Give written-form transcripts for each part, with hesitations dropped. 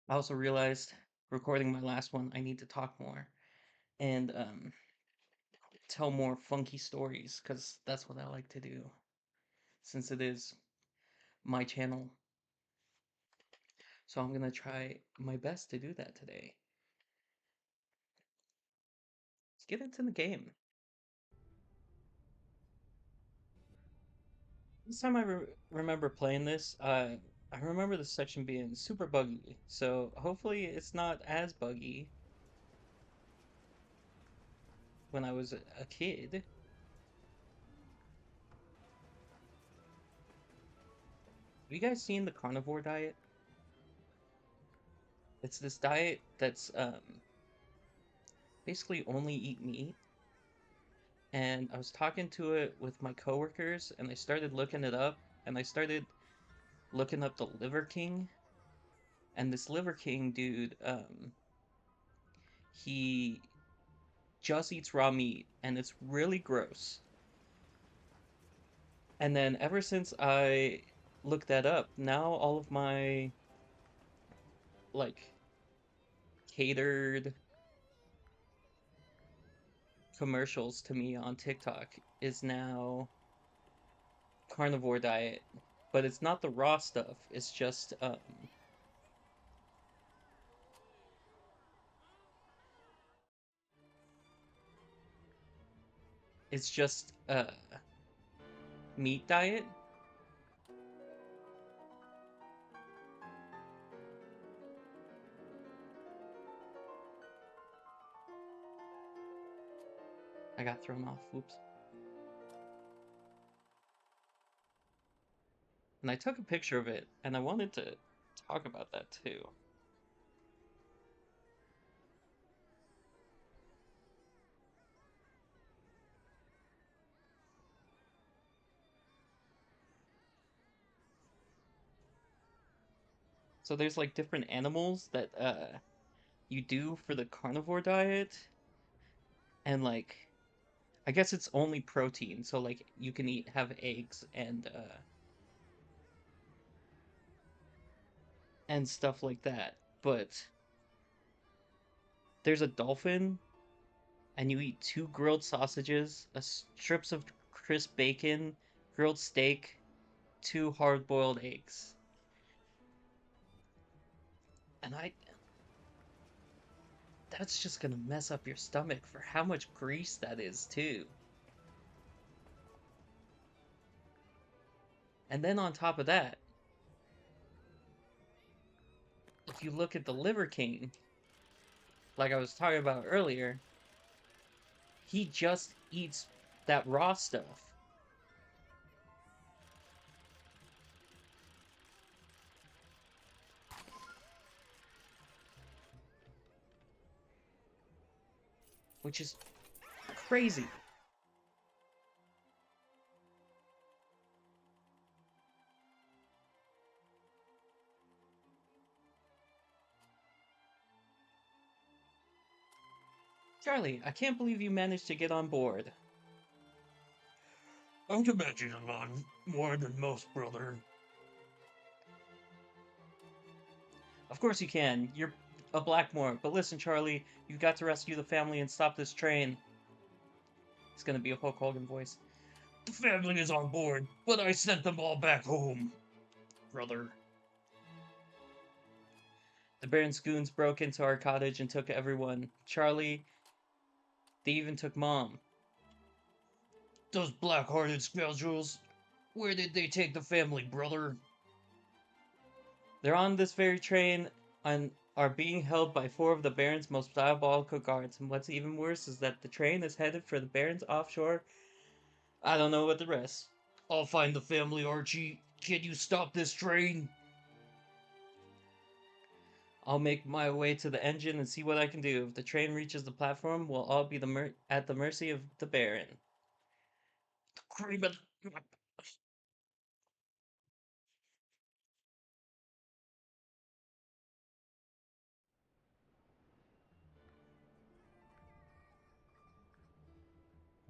I also realized recording my last one, I need to talk more and tell more funky stories because that's what I like to do since it is my channel. So I'm gonna try my best to do that today. Let's get into the game. This time remember playing this, I remember the section being super buggy, so hopefully it's not as buggy when I was a kid. Have you guys seen the carnivore diet? It's this diet that's basically only eat meat. And I was talking to it with my coworkers, and I started looking it up, and I started looking up the Liver King. And this Liver King dude, he just eats raw meat, and it's really gross. And then ever since I looked that up, now all of my like catered commercials to me on TikTok is now carnivore diet, but it's not the raw stuff. It's just meat diet. I got thrown off. Oops. And I took a picture of it, and I wanted to talk about that too. So there's like different animals that you do for the carnivore diet, and like I guess it's only protein, so like you can have eggs and stuff like that. But there's a dolphin, and you eat two grilled sausages, strips of crisp bacon, grilled steak, two hard-boiled eggs. And I that's just gonna mess up your stomach for how much grease that is too. And then on top of that, if you look at the Liver King, like I was talking about earlier, he just eats that raw stuff. Which is crazy. Charlie, I can't believe you managed to get on board. I can imagine a lot more than most, brother. Of course you can. You're a Blackmore. But listen, Charlie, you've got to rescue the family and stop this train. It's gonna be a Hulk Hogan voice. The family is on board, but I sent them all back home, brother. The Baron's goons broke into our cottage and took everyone. Charlie, they even took Mom. Those black-hearted scoundrels. Where did they take the family, brother? They're on this very train and are being held by four of the Baron's most diabolical guards. And what's even worse is that the train is headed for the Baron's offshore. I don't know what the rest. I'll find the family, Archie. Can you stop this train? I'll make my way to the engine and see what I can do. If the train reaches the platform, we'll all be at the mercy of the Baron. Cream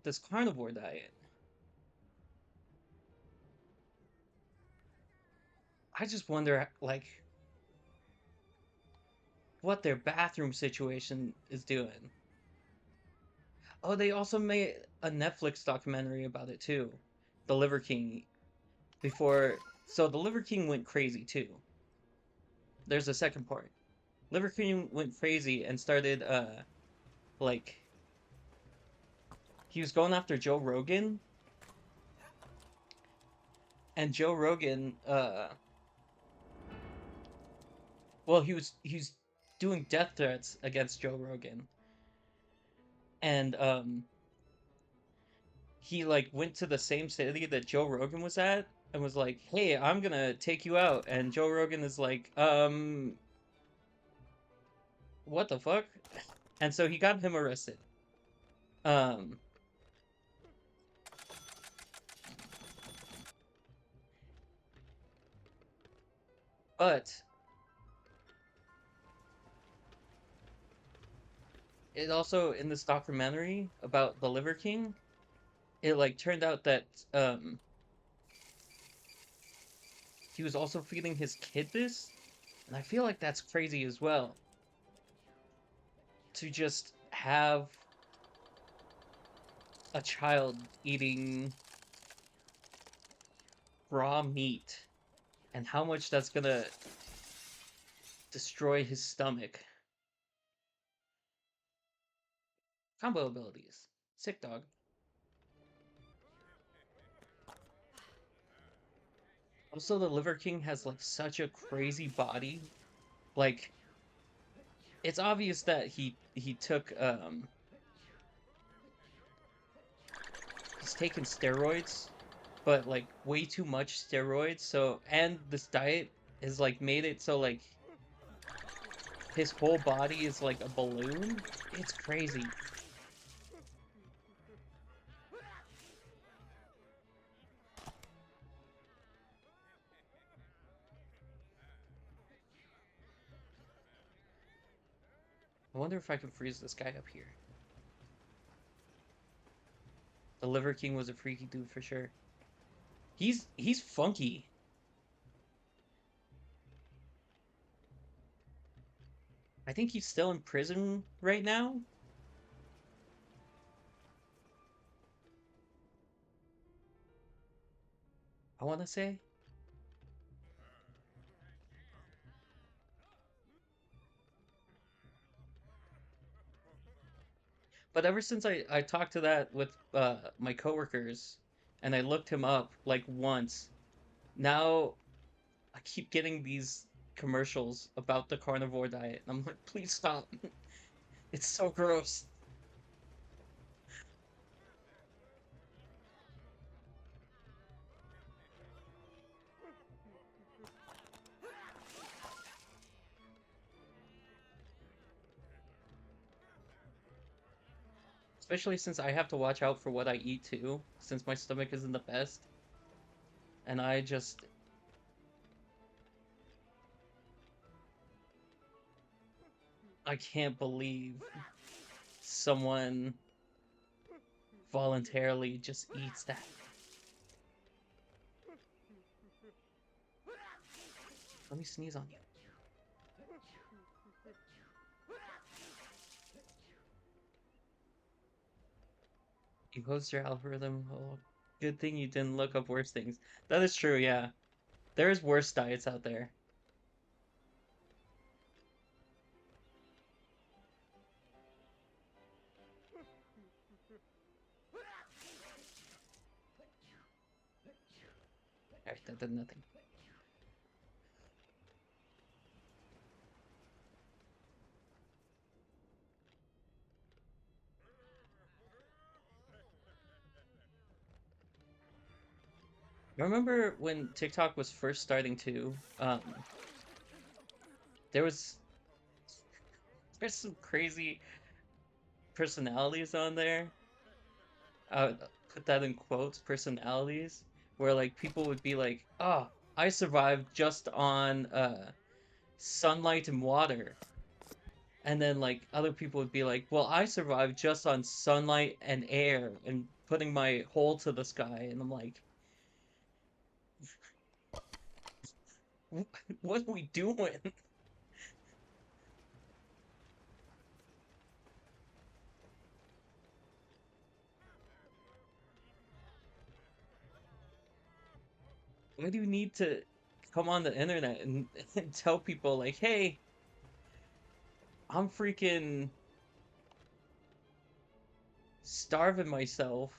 This carnivore diet. I just wonder, like, what their bathroom situation is doing. Oh, they also made a Netflix documentary about it too. The Liver King before so the Liver King went crazy too. There's a second part. Liver King went crazy and started like he was going after Joe Rogan, and Joe Rogan well he was doing death threats against Joe Rogan, and he like went to the same city that Joe Rogan was at and was like, "Hey, I'm gonna take you out," and Joe Rogan is like, what the fuck?" And so he got him arrested. Um, but it also in this documentary about the Liver King, it like turned out that he was also feeding his kid this, and I feel like that's crazy as well to just have a child eating raw meat and how much that's gonna destroy his stomach. Combo abilities. Sick dog. Also, the Liver King has like such a crazy body. Like, it's obvious that he took he's taken steroids, but like way too much steroids. So and this diet has like made it so like his whole body is like a balloon. It's crazy. I wonder if I can freeze this guy up here. The Liver King was a freaky dude for sure. He's funky. I think he's still in prison right now. I want to say. But ever since I talked to that with my coworkers and I looked him up like once, now I keep getting these commercials about the carnivore diet. And I'm like, please stop. It's so gross. Especially since I have to watch out for what I eat too, since my stomach isn't the best. And I can't believe someone voluntarily just eats that. Let me sneeze on you. You host your algorithm. Oh, good thing you didn't look up worse things. That is true, yeah. There's worse diets out there. Alright, that did nothing. I remember when TikTok was first starting to, there was there's some crazy personalities on there. I would put that in quotes, personalities, where like people would be like, "Oh, I survived just on sunlight and water." And then like other people would be like, "Well, I survived just on sunlight and air and putting my hole to the sky." And I'm like, "What are we doing?" Why do you need to come on the internet and tell people like, hey, I'm freaking starving myself,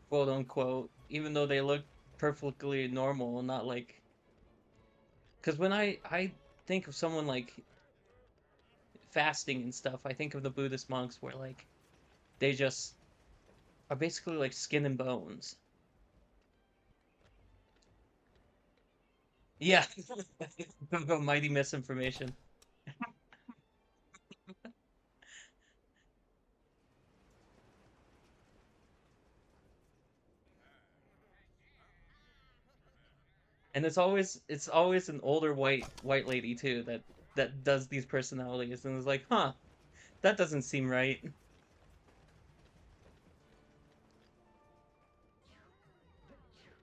quote unquote, even though they look perfectly normal, not like, because when I think of someone like fasting and stuff, I think of the Buddhist monks where like they just are basically like skin and bones. Yeah, mighty misinformation. And it's always an older white lady too that does these personalities and is like, huh, that doesn't seem right.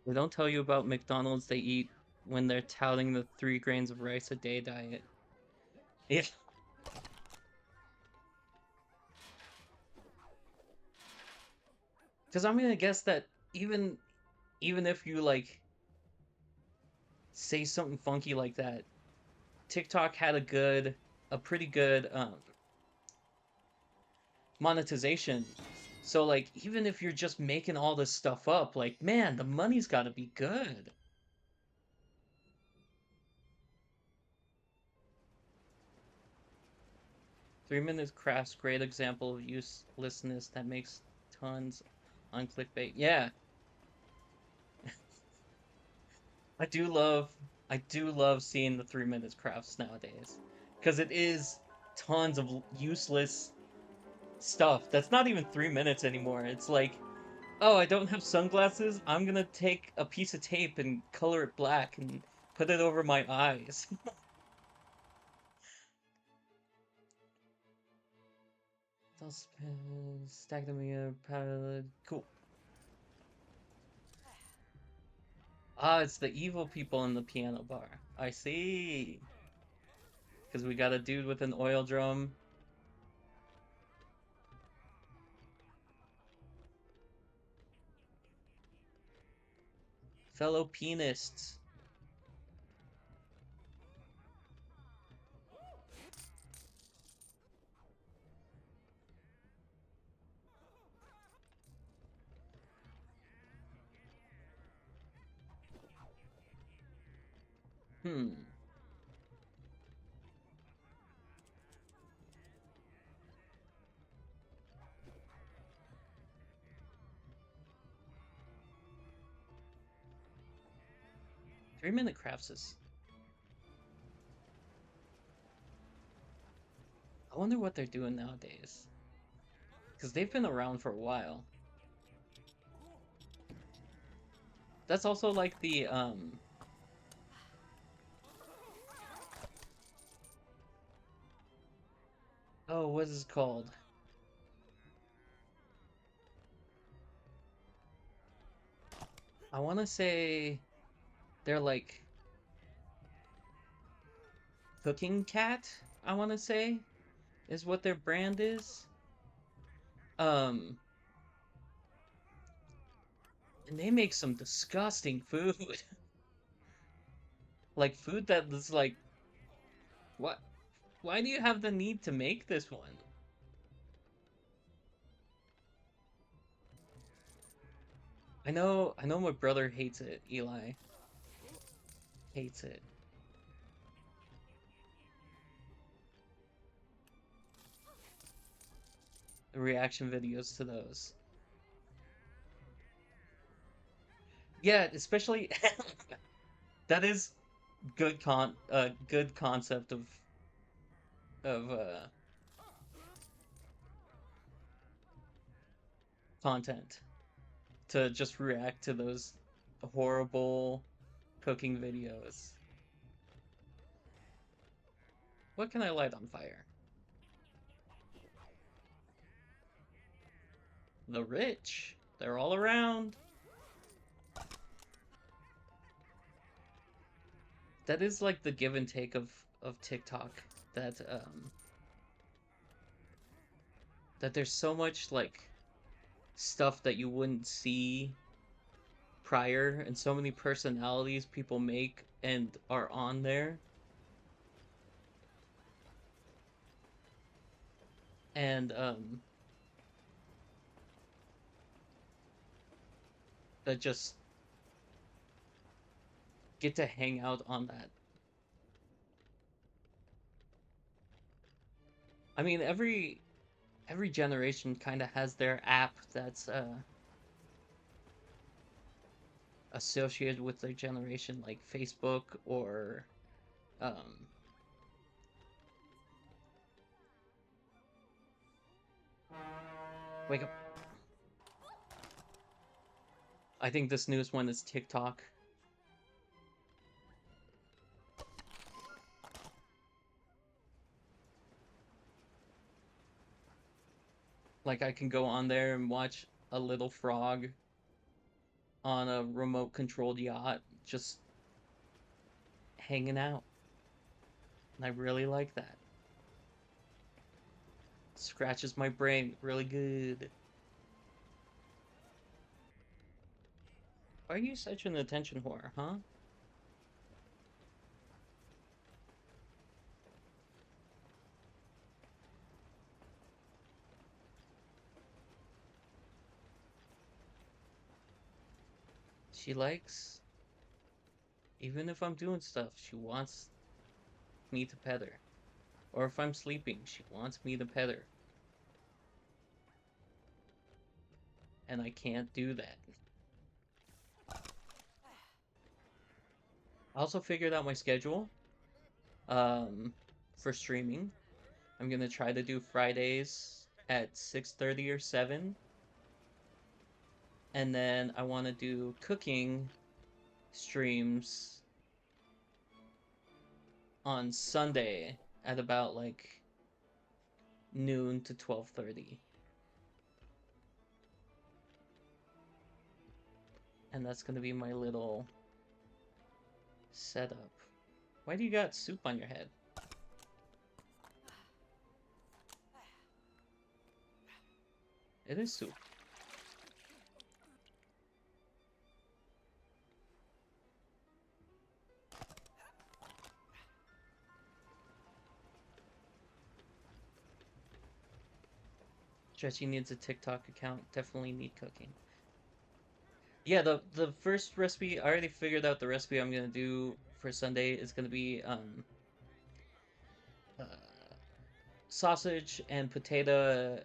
They don't tell you about McDonald's they eat when they're touting the 3 grains of rice a day diet. Yeah, because I'm gonna guess that even if you like say something funky like that, TikTok had a pretty good monetization. So like even if you're just making all this stuff up, like man, the money's got to be good. 3 minutes crafts great example of uselessness that makes tons on clickbait. Yeah, I do love I do love seeing the 3 minutes crafts nowadays because it is tons of useless stuff that's not even 3 minutes anymore. It's like, oh, I don't have sunglasses. I'm gonna take a piece of tape and color it black and put it over my eyes. Stack them together. Cool. Ah, it's the evil people in the piano bar. I see. Because we got a dude with an oil drum. Fellow pianists. Hmm. 3 minute crafts is. I wonder what they're doing nowadays. Because they've been around for a while. That's also like the. Oh, what is it called? I want to say they're like Cooking Cat, I want to say, is what their brand is. Um, and they make some disgusting food. Like food that is like, what? Why do you have the need to make this one? I know my brother hates it, Eli. Hates it. The reaction videos to those. Yeah, especially that is good concept of content to just react to those horrible cooking videos. What can I light on fire? The rich. They're all around. That is like the give and take of TikTok that that there's so much like stuff that you wouldn't see prior, and so many personalities people make and are on there. And that just get to hang out on that. I mean, every generation kind of has their app that's associated with their generation, like Facebook or um, wake up. I think this newest one is TikTok. Like I can go on there and watch a little frog on a remote controlled yacht just hanging out. And I really like that. Scratches my brain really good. Why are you such an attention whore, huh? She likes, even if I'm doing stuff, she wants me to pet her. Or if I'm sleeping, she wants me to pet her. And I can't do that. I also figured out my schedule um, for streaming. I'm gonna try to do Fridays at 6:30 or 7. And then I want to do cooking streams on Sunday at about like noon to 12:30. And that's gonna be my little setup. Why do you got soup on your head? It is soup. Stretchy needs a TikTok account. Definitely need cooking. Yeah, the first recipe, I already figured out the recipe I'm gonna do for Sunday is gonna be uh, sausage and potato,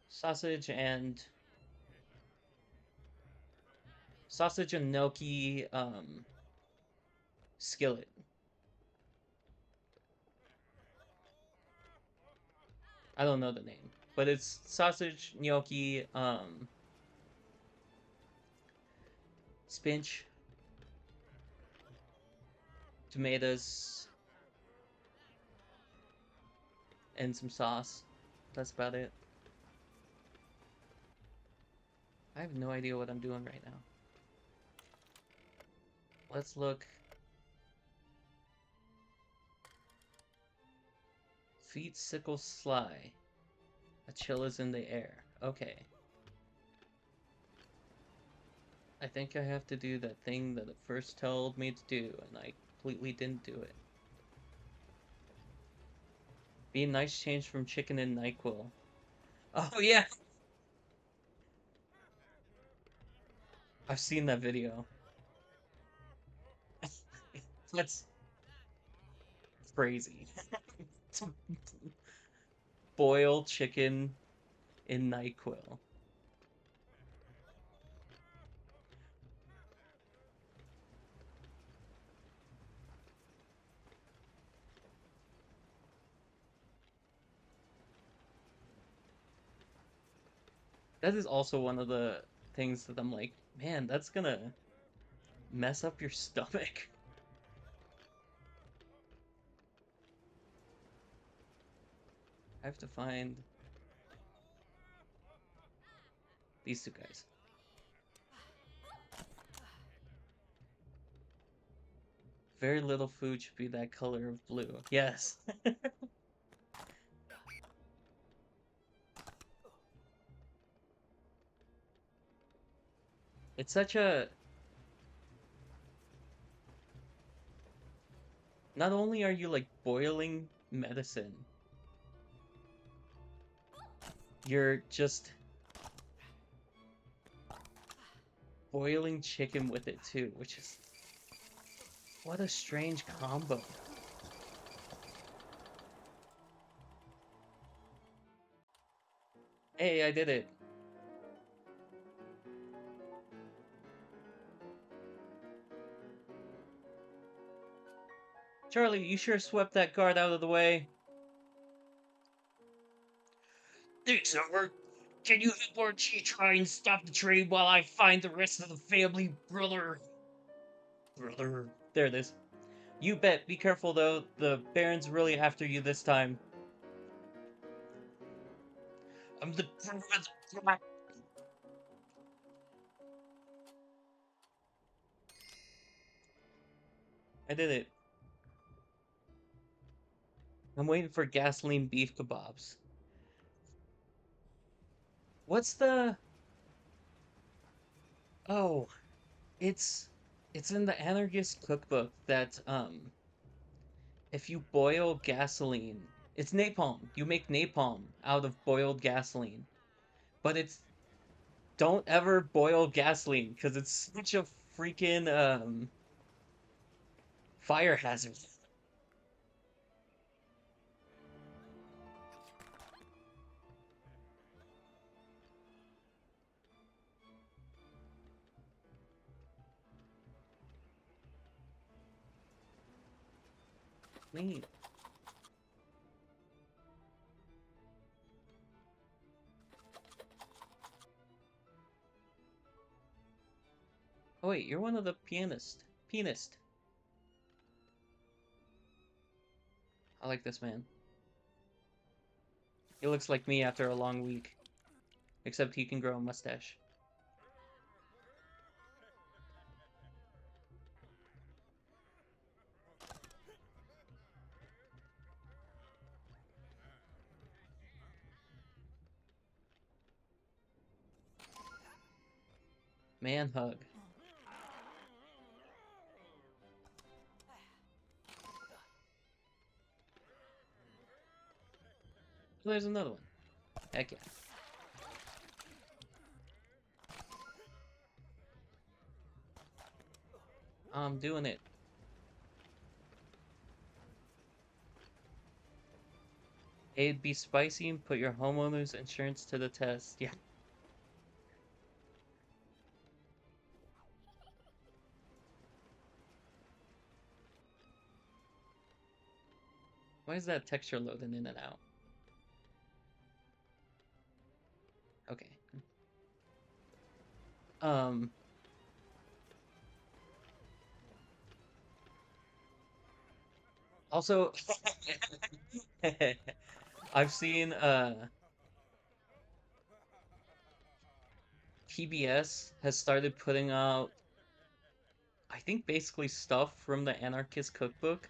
sausage and sausage and gnocchi skillet. I don't know the name, but it's sausage, gnocchi, spinach, tomatoes, and some sauce. That's about it. I have no idea what I'm doing right now. Let's look. Feet sickle sly. A chill is in the air. Okay. I think I have to do that thing that it first told me to do, and I completely didn't do it. Be a nice change from chicken and NyQuil. Oh yeah, I've seen that video. That's crazy. Boil chicken in NyQuil. That is also one of the things that I'm like, man, that's gonna mess up your stomach. I have to find these two guys. Very little food should be that color of blue. Yes. It's such a. Not only are you like boiling medicine, you're just boiling chicken with it too, which is what a strange combo. Hey, I did it. Charlie, you sure swept that guard out of the way. Thanks, Albert. Can you help Archie try and stop the train while I find the rest of the family, brother? Brother. There it is. You bet. Be careful though. The Baron's really after you this time. I'm the brother. I did it. I'm waiting for gasoline beef kebabs. What's the... Oh, it's... It's in the anarchist cookbook that, if you boil gasoline... It's napalm. You make napalm out of boiled gasoline. But it's... Don't ever boil gasoline, because it's such a freaking, fire hazard. Neat. Oh wait, you're one of the pianist. I like this man. He looks like me after a long week. Except he can grow a mustache. Man hug. Oh, there's another one. Heck yeah. I'm doing it. It'd be spicy and put your homeowner's insurance to the test. Yeah. Why is that texture loading in and out? Okay. Um. Also, I've seen PBS has started putting out, I think, basically stuff from the Anarchist Cookbook,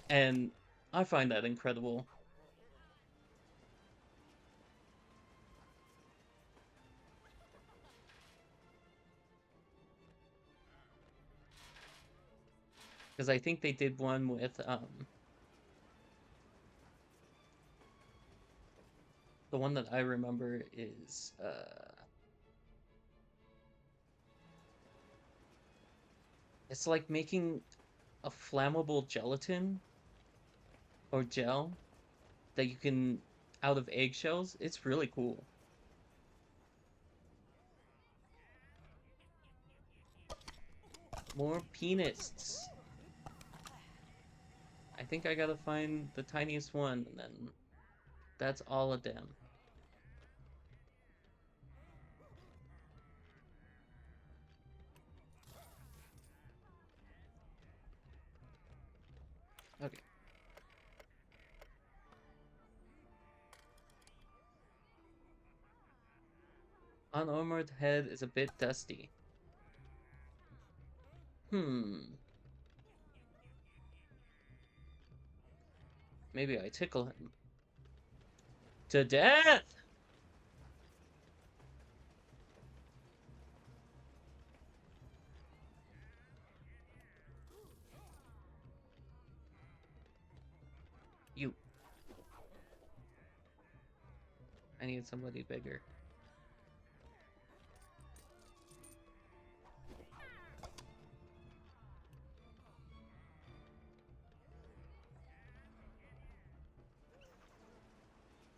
and I find that incredible. Because I think they did one with the one that I remember is it's like making a flammable gelatin or gel that you can out of eggshells. It's really cool. More penists. I think I gotta find the tiniest one, and then that's all of them. Okay. Unarmored head is a bit dusty. Hmm. Maybe I tickle him. To death! I need somebody bigger.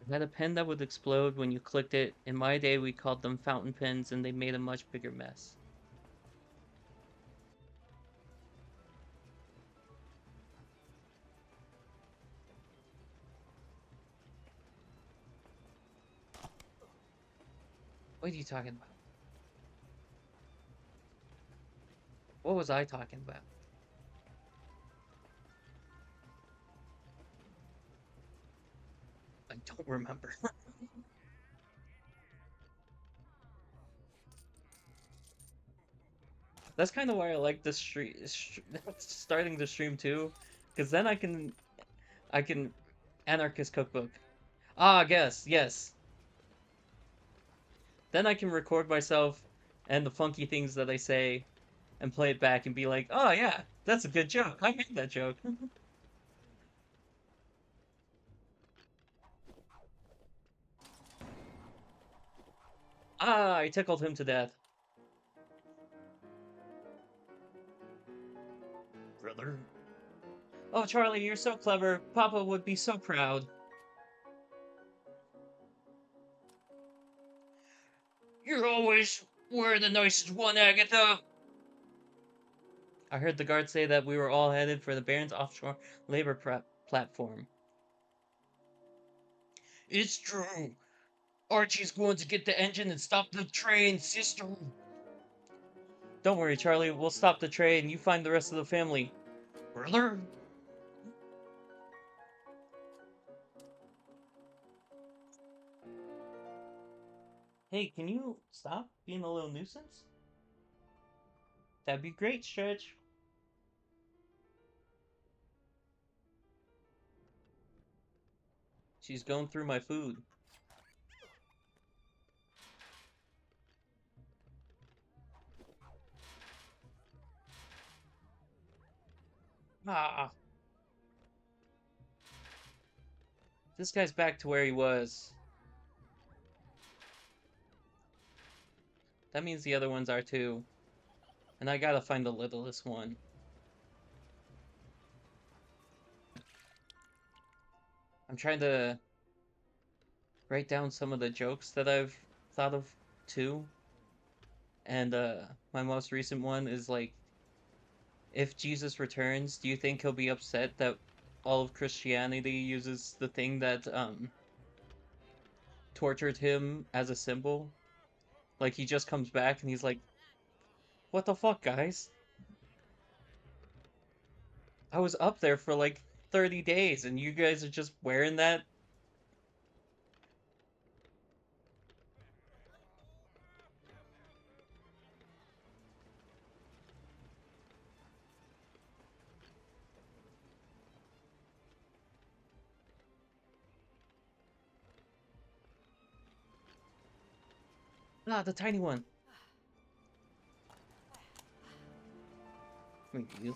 I had a pen that would explode when you clicked it. In my day, we called them fountain pens, and they made a much bigger mess. What are you talking about? What was I talking about? I don't remember. That's kind of why I like this starting the stream too, because then I can anarchist cookbook. Ah, guess yes. Then I can record myself and the funky things that I say and play it back and be like, oh yeah, that's a good joke. I made that joke. Ah, I tickled him to death. Brother, Oh, Charlie, you're so clever. Papa would be so proud. you're always we're the nicest one, Agatha. I heard the guard say that we were all headed for the Baron's offshore labor platform. It's true. Archie's going to get the engine and stop the train, sister. Don't worry, Charlie. We'll stop the train. You find the rest of the family. Brother, Hey, can you stop being a little nuisance? That'd be great, Stretch. She's going through my food. Ah, this guy's back to where he was. That means the other ones are too. And I gotta find the littlest one. I'm trying to write down some of the jokes that I've thought of too. And my most recent one is like, if Jesus returns, do you think he'll be upset that all of Christianity uses the thing that tortured him as a symbol? Like he just comes back and he's like, "What the fuck, guys? I was up there for like 30 days and you guys are just wearing that." Ah, the tiny one. Thank you.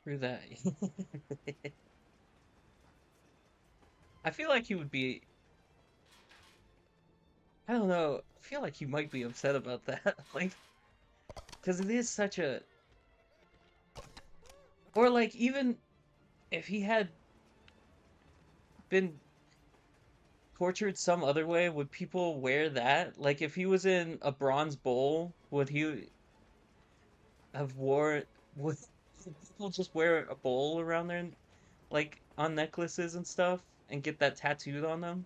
Through that. I feel like he would be. I don't know. I feel like he might be upset about that. Like, because it is such a. Or, like, even if he had been tortured some other way, would people wear that? Like, if he was in a bronze bowl, would he have wore. Would people just wear a bowl around their. Like, on necklaces and stuff? And get that tattooed on them?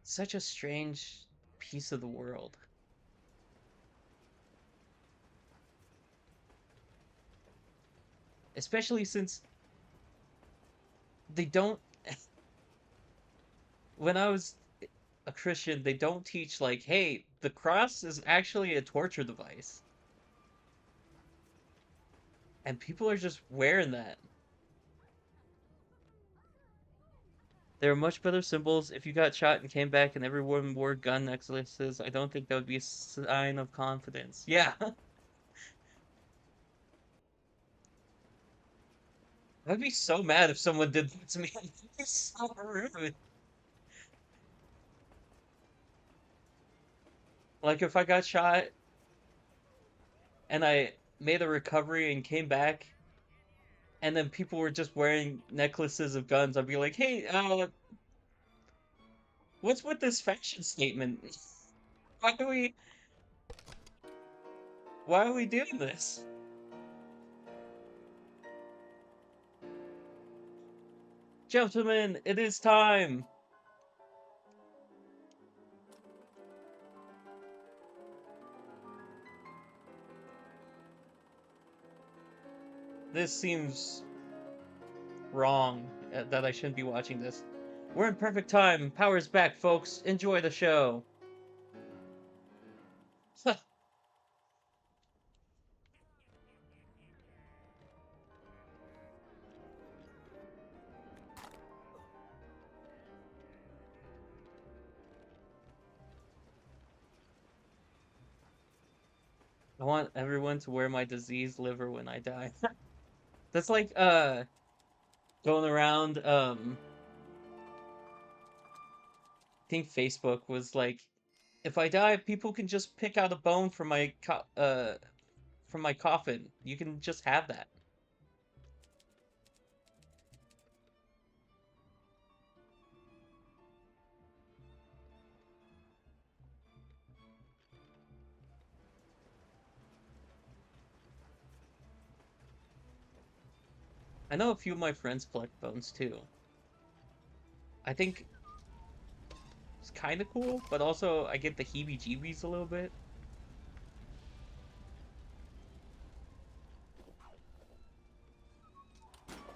Such a strange piece of the world. Especially since they don't when I was a Christian, they don't teach like, hey, the cross is actually a torture device, and people are just wearing that. There are much better symbols. If you got shot and came back and everyone wore gun necklaces, I don't think that would be a sign of confidence. Yeah, I'd be so mad if someone did that to me. It's so rude. Like if I got shot and I made a recovery and came back, and then people were just wearing necklaces of guns, I'd be like, hey, what's with this fashion statement? Why are we why are we doing this? Gentlemen, it is time. This seems wrong that I shouldn't be watching this. We're in perfect time. Power's back, folks. Enjoy the show. I want everyone to wear my diseased liver when I die. That's like going around I think Facebook was like, if I die, people can just pick out a bone from my coffin. You can just have that. I know a few of my friends collect bones too. I think it's kind of cool, but also I get the heebie-jeebies a little bit.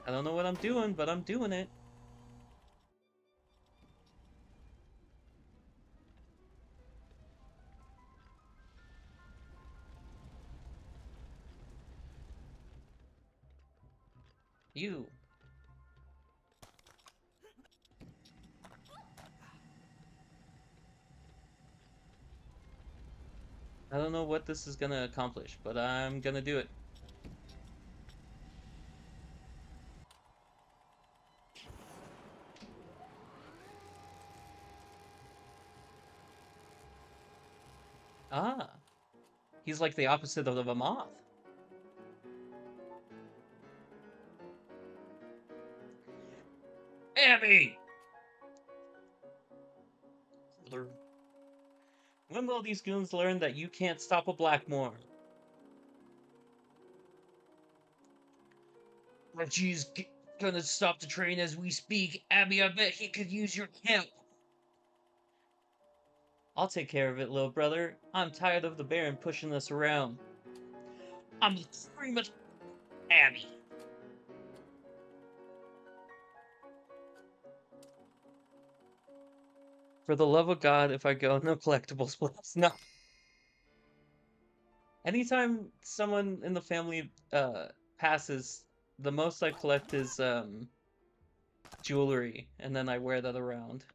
I don't know what I'm doing, but I'm doing it. You. I don't know what this is gonna accomplish, but I'm gonna do it. Ah, he's like the opposite of a moth. Abby! When will these goons learn that you can't stop a Blackmore? Reggie's gonna stop the train as we speak. Abby, I bet he could use your help. I'll take care of it, little brother. I'm tired of the Baron pushing us around. I'm the cream of Abby. For the love of God, if I go, no collectibles, please. No. Anytime someone in the family passes, the most I collect is jewelry, and then I wear that around.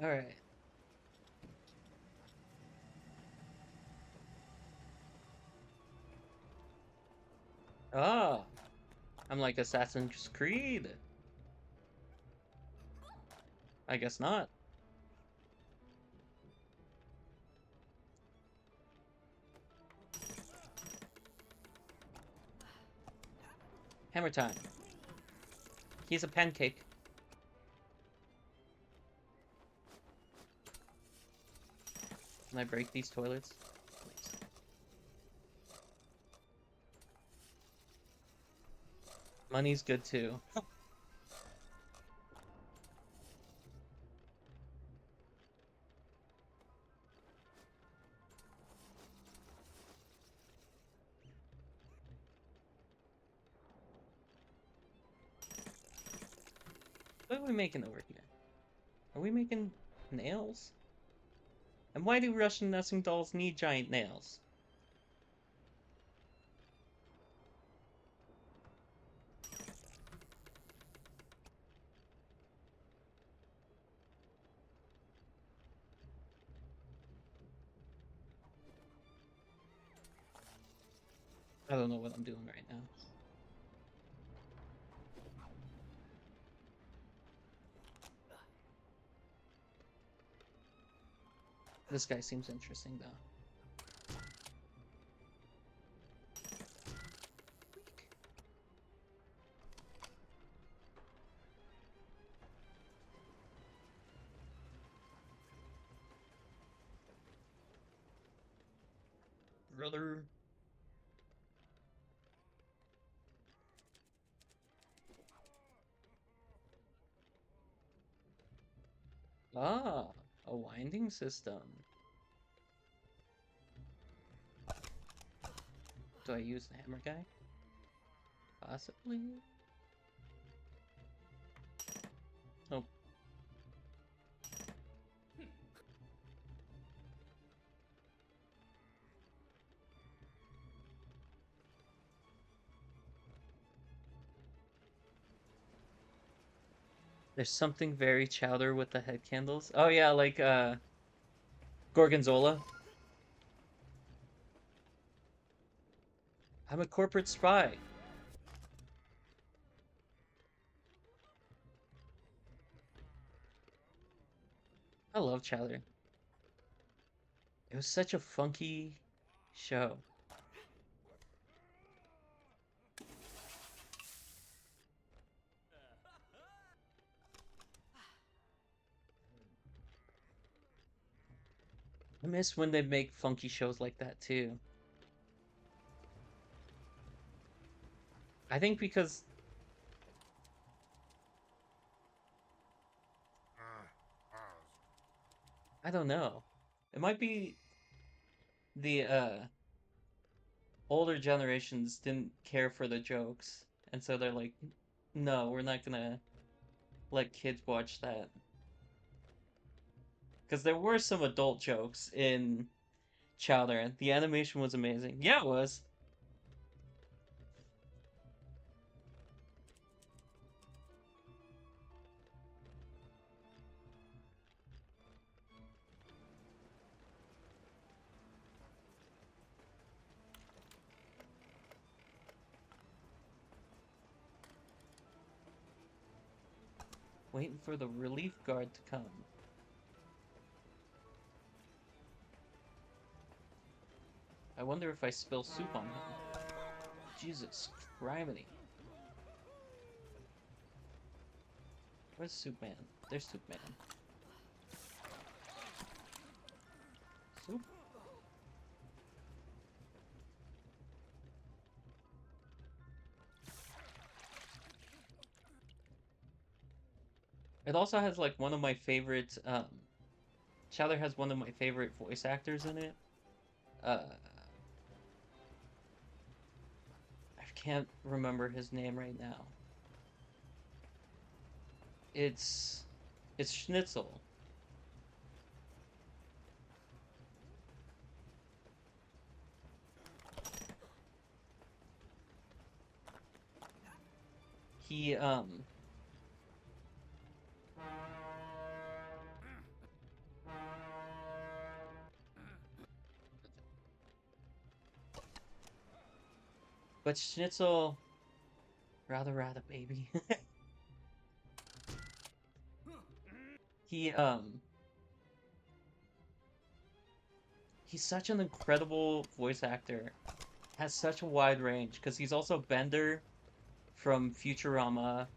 All right. Ah, I'm like Assassin's Creed. I guess not. Hammer time. He's a pancake. Can I break these toilets? Nice. Money's good too. What are we making over here? Are we making nails? And why do Russian nesting dolls need giant nails? I don't know what I'm doing right now. This guy seems interesting though. Brother. Ah, a winding system. Do I use the hammer guy? Possibly? Oh. There's something very chowder with the head candles. Oh yeah, like Gorgonzola. I'm a corporate spy. I love chowder. It was such a funky show. I miss when they make funky shows like that too. I think because I don't know. It might be the older generations didn't care for the jokes, and so they're like, no, we're not gonna let kids watch that. Because there were some adult jokes in Chowder. The animation was amazing. Yeah, it was. Waiting for the relief guard to come. I wonder if I spill soup on him. Jesus criminy. Where's Soup Man? There's Soup Man. Soup? It also has like one of my favorite, Chowder has one of my favorite voice actors in it. Uh, I can't remember his name right now. It's, it's Schnitzel. He, but Schnitzel, rather, baby. He, he's such an incredible voice actor. Has such a wide range because he's also Bender from Futurama.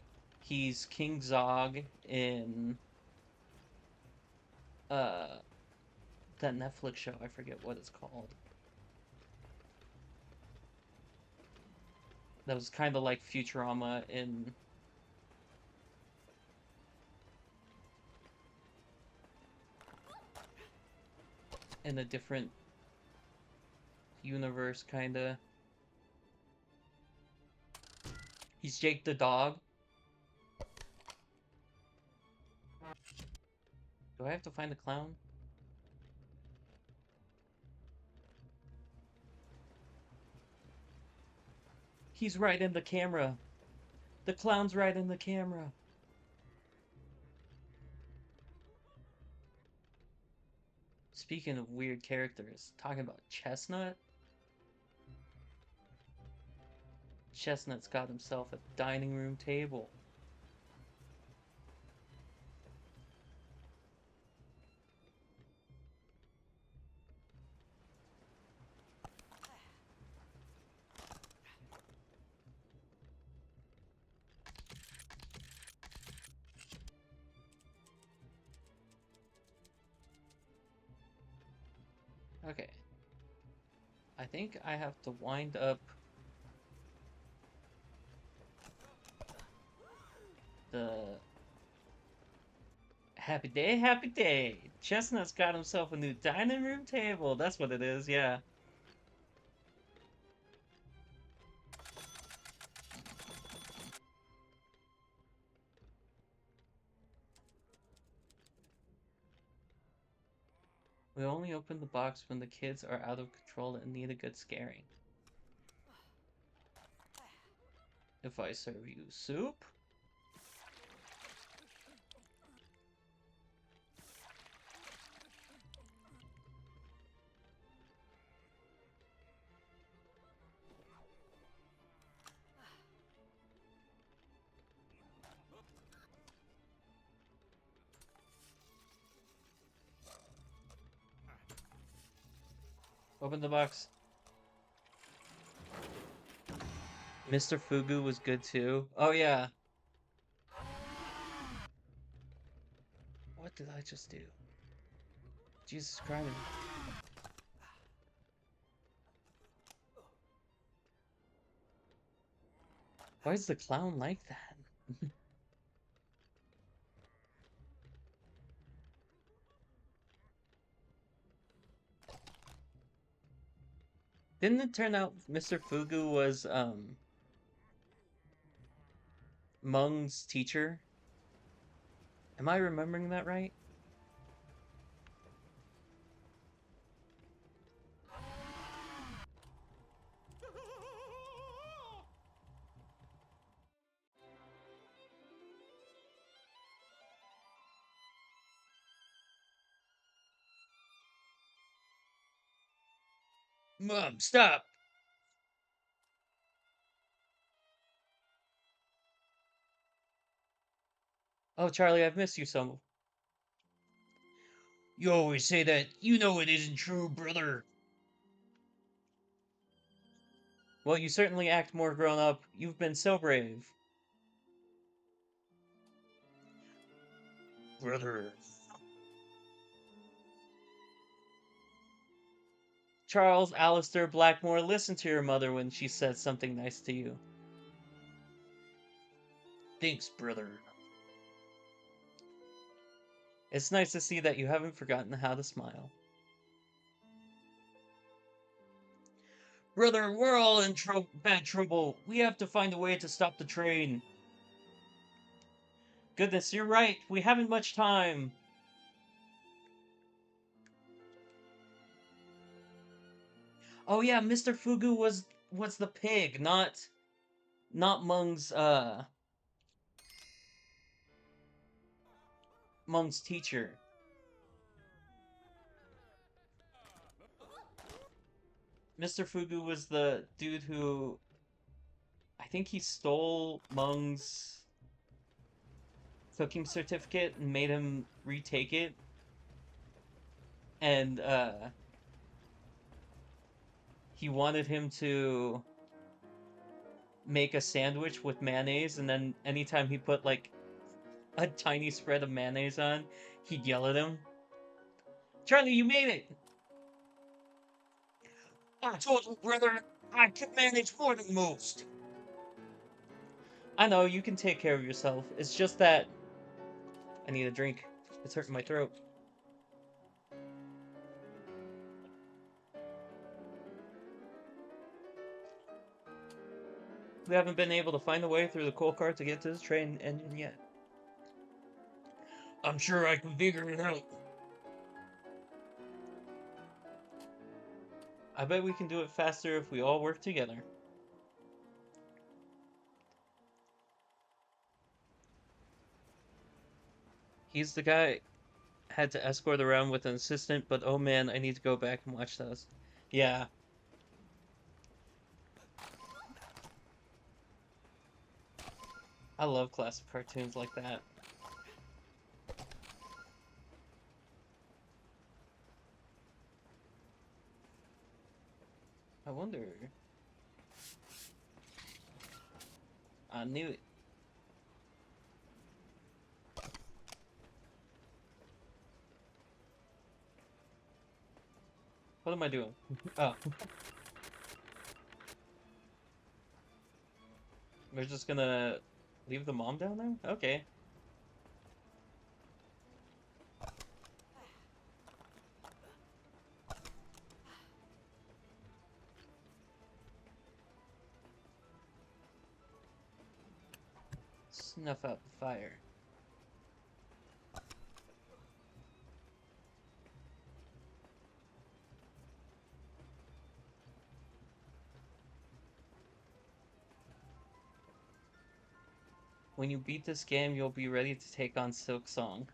He's King Zog in uh that Netflix show. I forget what it's called. that was kind of like Futurama in a different universe, kind of. He's Jake the dog. Do I have to find the clown? He's right in the camera. The clown's right in the camera. Speaking of weird characters, talking about Chestnut. Chestnut's got himself a dining room table. Okay. I think I have to wind up the happy day, happy day. Chestnut's got himself a new dining room table. That's what it is, yeah. We only open the box when the kids are out of control and need a good scaring. If I serve you soup? Open the box. Mr. Fugu was good too. Oh yeah. What did I just do? Jesus Christ. Why is the clown like that? Didn't it turn out Mr. Fugu was Mung's teacher? Am I remembering that right? Mom, stop! Oh, Charlie, I've missed you so. You always say that. You know it isn't true, brother. Well, you certainly act more grown up. You've been so brave. Brother. Charles Alistair Blackmore, listen to your mother when she says something nice to you. Thanks, brother. It's nice to see that you haven't forgotten how to smile. Brother, we're all in bad trouble. We have to find a way to stop the train. Goodness, you're right. We haven't much time. Oh yeah, Mr. Fugu was the pig, not Mung's teacher. Mr. Fugu was the dude who I think he stole Mung's cooking certificate and made him retake it. And he wanted him to make a sandwich with mayonnaise, and then anytime he put like a tiny spread of mayonnaise on, he'd yell at him. Charlie, you made it! I told you, brother, I can manage more than most. I know, you can take care of yourself. It's just that I need a drink. It's hurting my throat. We haven't been able to find a way through the coal cart to get to this train engine yet. I'm sure I can figure it out. I bet we can do it faster if we all work together. He's the guy had to escort around with an assistant, but oh man, I need to go back and watch those. Yeah, I love classic cartoons like that. I wonder. I knew it. What am I doing? Oh, we're just gonna leave the mom down there? Okay. Snuff out the fire. When you beat this game, you'll be ready to take on Silk Song.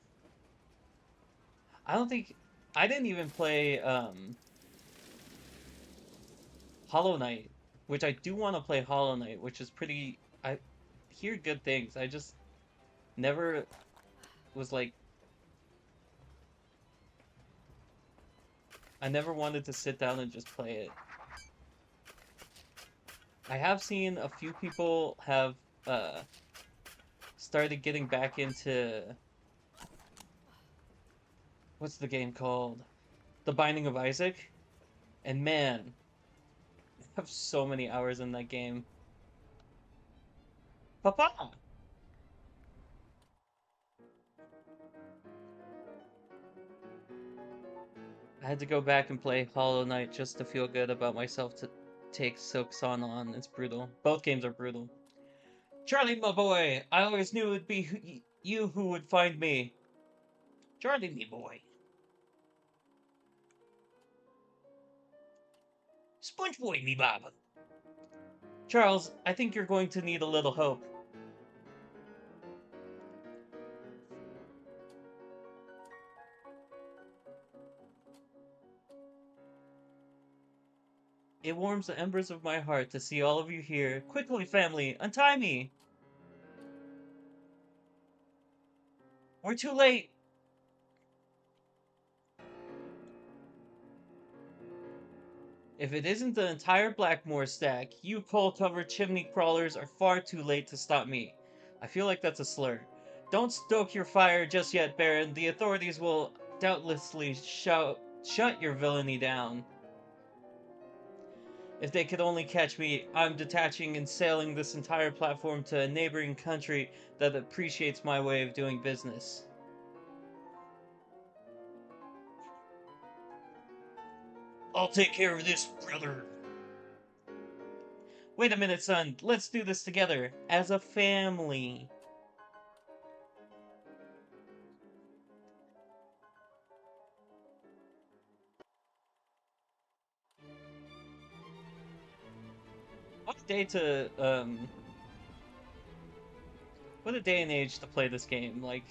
I don't think I didn't even play Hollow Knight, which I do want to play Hollow Knight, which is pretty I hear good things. I just never was like I never wanted to sit down and just play it. I have seen a few people have uh started getting back into what's the game called? The Binding of Isaac. And man, I have so many hours in that game. Papa! I had to go back and play Hollow Knight just to feel good about myself to take Silk Song on. It's brutal. Both games are brutal. Charlie, my boy, I always knew it'd be you who would find me. Charlie, me boy. Sponge boy, me baba. Charles, I think you're going to need a little help. It warms the embers of my heart to see all of you here. Quickly, family, untie me! We're too late! If it isn't the entire Blackmore stack, you coal-covered chimney crawlers are far too late to stop me. I feel like that's a slur. Don't stoke your fire just yet, Baron. The authorities will doubtlessly shut your villainy down. If they could only catch me, I'm detaching and sailing this entire platform to a neighboring country that appreciates my way of doing business. I'll take care of this, brother. Wait a minute, son. Let's do this together. As a family. What a day to, what a day and age to play this game. Like,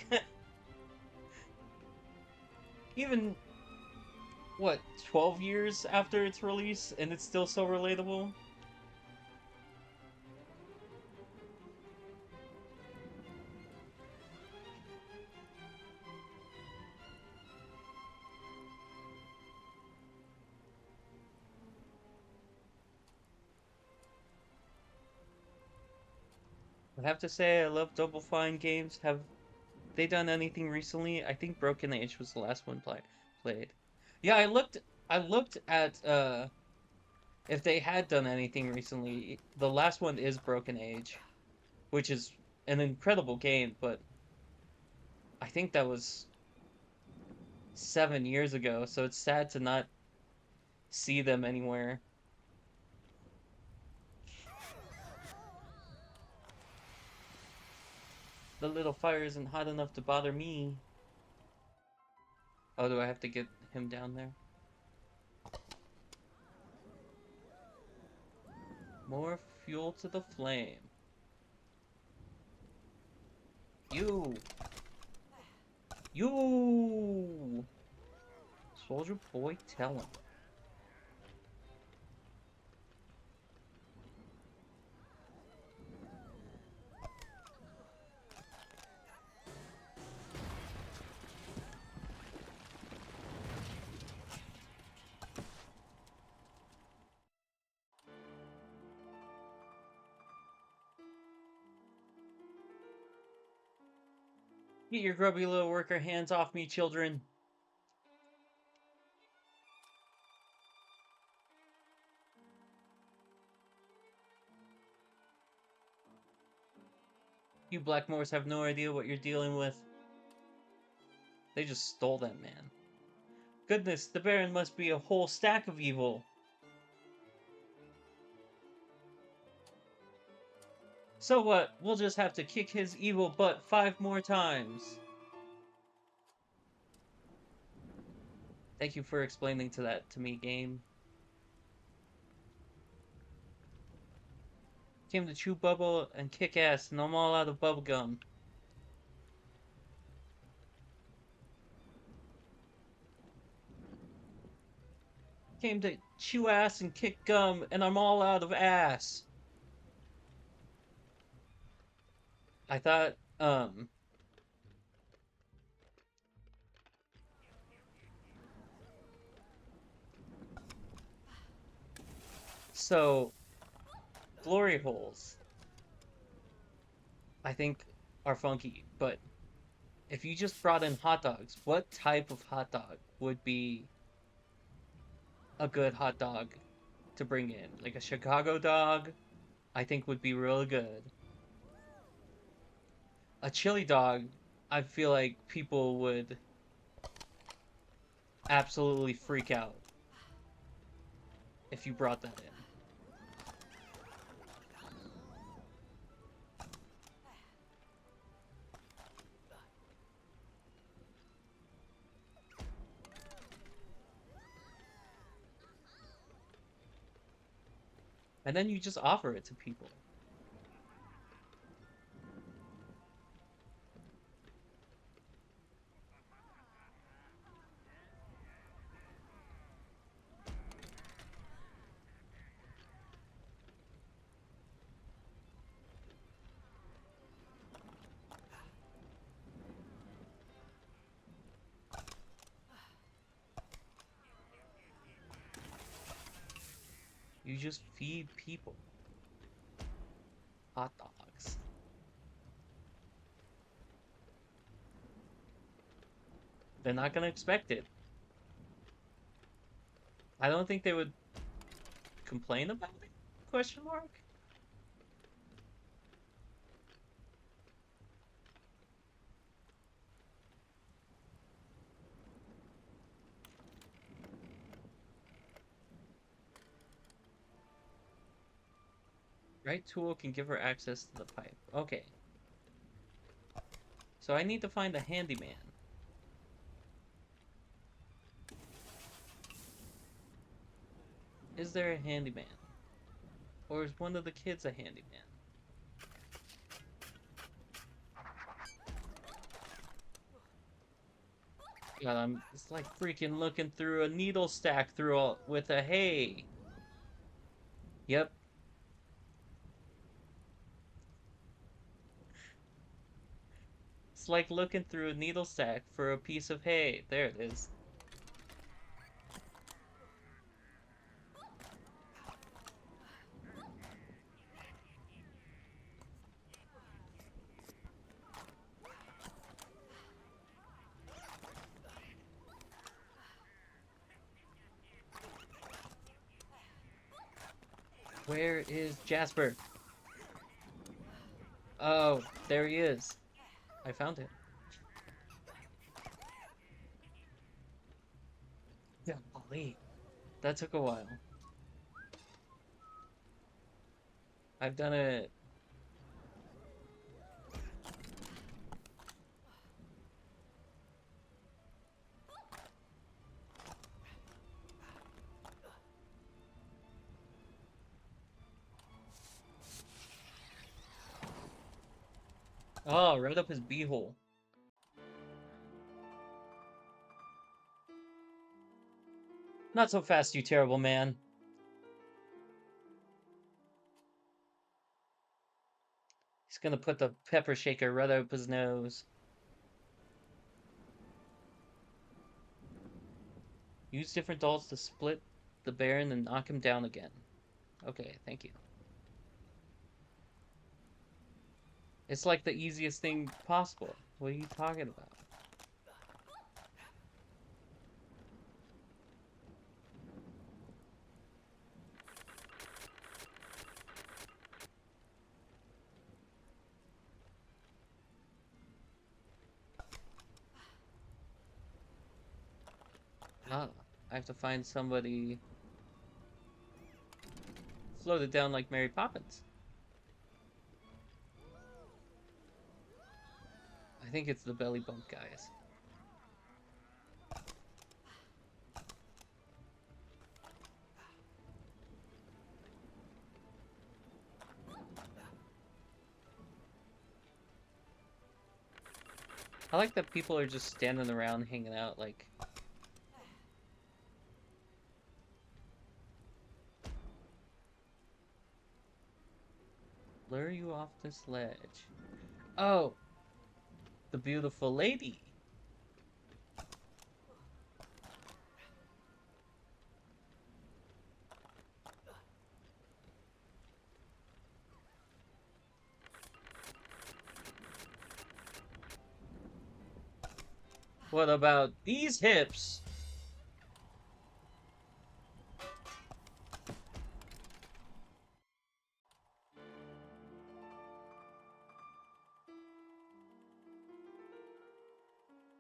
even, what, 12 years after its release, and it's still so relatable? I have to say, I love Double Fine games. Have they done anything recently? I think Broken Age was the last one played. Yeah, I looked at if they had done anything recently. The last one is Broken Age, which is an incredible game, but I think that was 7 years ago, so it's sad to not see them anywhere. The little fire isn't hot enough to bother me. Oh, do I have to get him down there? More fuel to the flame. You! You! Soldier boy, tell him. Get your grubby little worker hands off me, children. You Blackmores have no idea what you're dealing with. They just stole that man. Goodness, the Baron must be a whole stack of evil. So what? We'll just have to kick his evil butt 5 more times. Thank you for explaining that to me, game. Came to chew bubble and kick ass, and I'm all out of bubblegum. Came to chew ass and kick gum, and I'm all out of ass. I thought, so, glory holes, I think, are funky, but if you just brought in hot dogs, what type of hot dog would be a good hot dog to bring in? Like a Chicago dog, I think would be really good. A chili dog, I feel like people would absolutely freak out if you brought that in. And then you just offer it to people. You just feed people hot dogs. They're not gonna expect it. I don't think they would complain about it? Question mark? Right tool can give her access to the pipe. Okay. So I need to find a handyman. Is there a handyman? Or is one of the kids a handyman? God, it's like freaking looking through a needle stack with a hay. Yep. It's like looking through a needle stack for a piece of hay. There it is. Where is Jasper? Oh, there he is. I found him. Yeah, golly. That took a while. I've done it. Oh, right up his beehole. Not so fast, you terrible man. He's gonna put the pepper shaker right up his nose. Use different dolls to split the Baron and knock him down again. Okay, thank you. It's like the easiest thing possible. What are you talking about? Ah, I have to find somebody floated down like Mary Poppins. I think it's the belly bump guys. I like that people are just standing around hanging out like... Lure you off this ledge. Oh, the beautiful lady. What about these hips?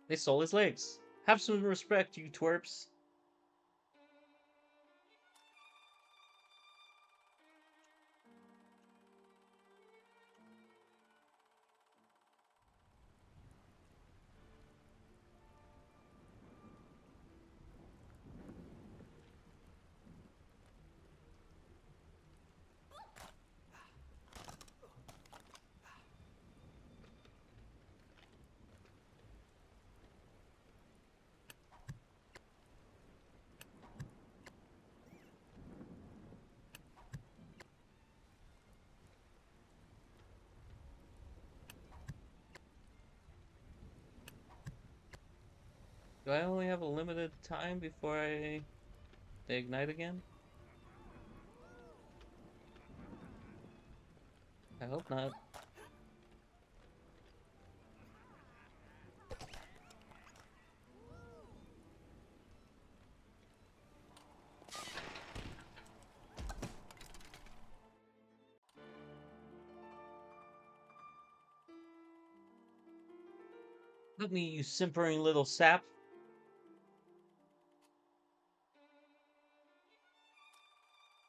They stole his legs. Have some respect, you twerps. Do I only have a limited time before they ignite again? I hope not. Let me, you simpering little sap.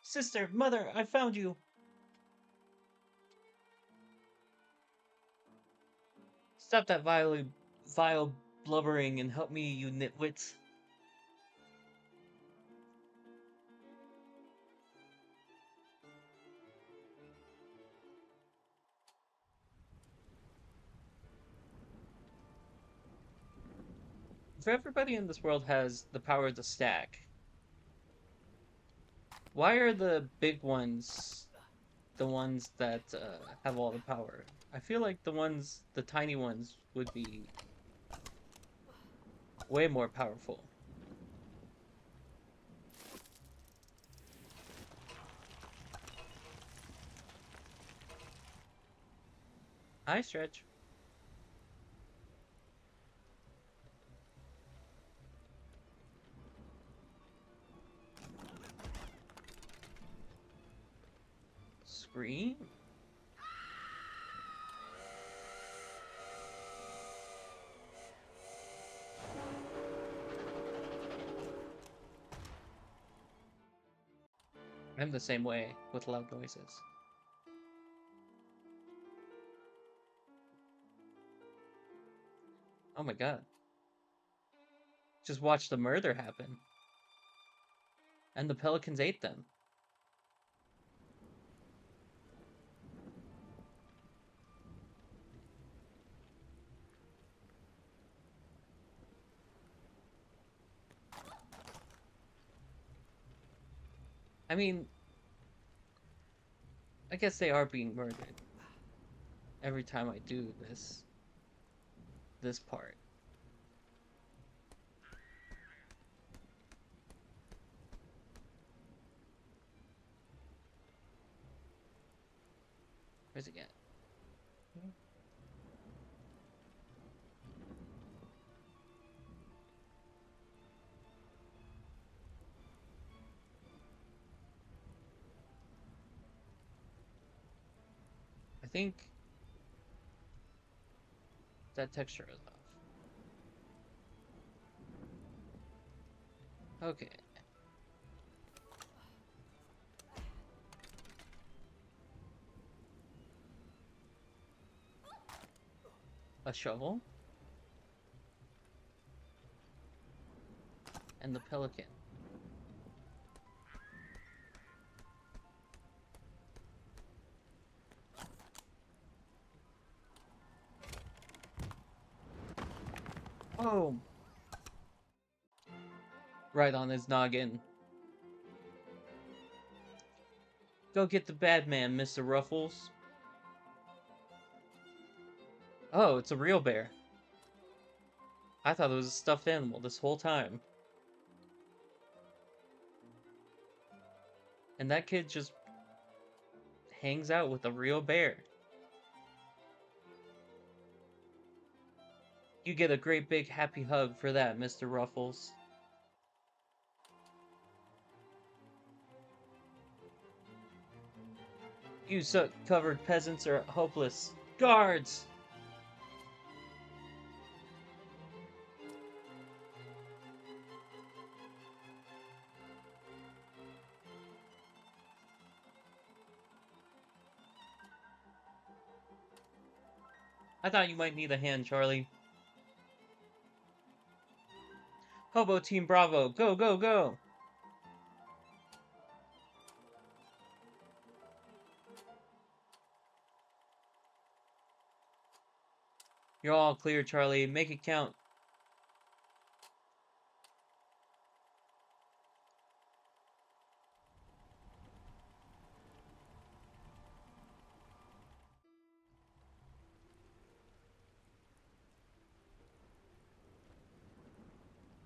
Sister, mother, I found you. Stop that vile blubbering and help me, you nitwits. If everybody in this world has the power to stack, why are the big ones the ones that have all the power? I feel like the tiny ones would be way more powerful. Hi, Stretch. Scream? I'm the same way with loud noises. Oh my god. Just watch the murder happen. And the pelicans ate them. I mean, I guess they are being murdered every time I do this part. Where's it at? I think that texture is off. Okay. A shovel. And the pelican. Oh! Right on his noggin. Go get the bad man, Mr. Ruffles. Oh, it's a real bear. I thought it was a stuffed animal this whole time. And that kid just hangs out with a real bear. You get a great big happy hug for that, Mr. Ruffles. You soot-covered peasants are hopeless. Guards! I thought you might need a hand, Charlie. Hobo Team Bravo, go, go, go! You're all clear, Charlie. Make it count.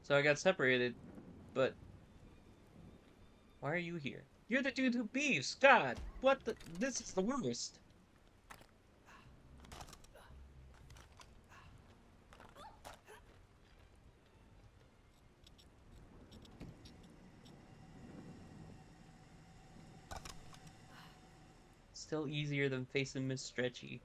So I got separated, but why are you here? You're the dude who beefs! God! What the? This is the worst! Still easier than facing Miss Stretchy.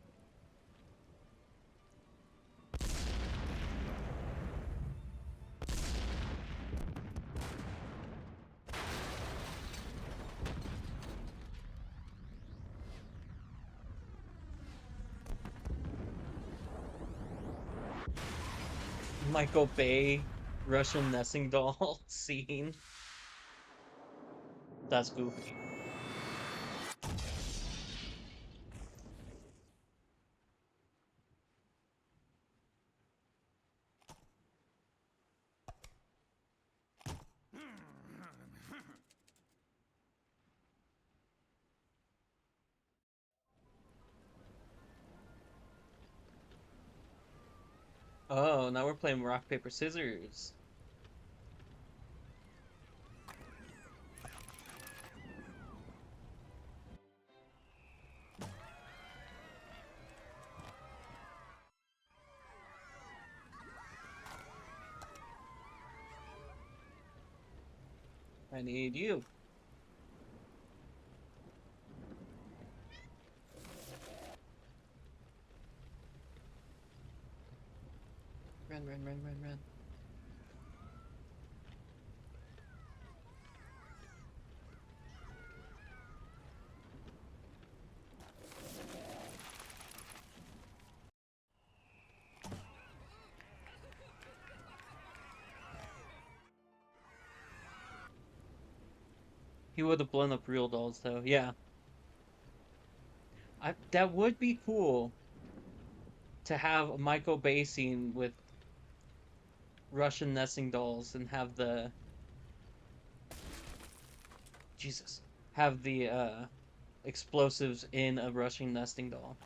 Michael Bay Russian nesting doll scene. That's goofy. Oh, now we're playing rock, paper, scissors. I need you. Run, run, run, run, run. He would have blown up real dolls, though. Yeah, that would be cool to have a Michael Bay scene with Russian nesting dolls and have the Jesus have the explosives in a Russian nesting doll.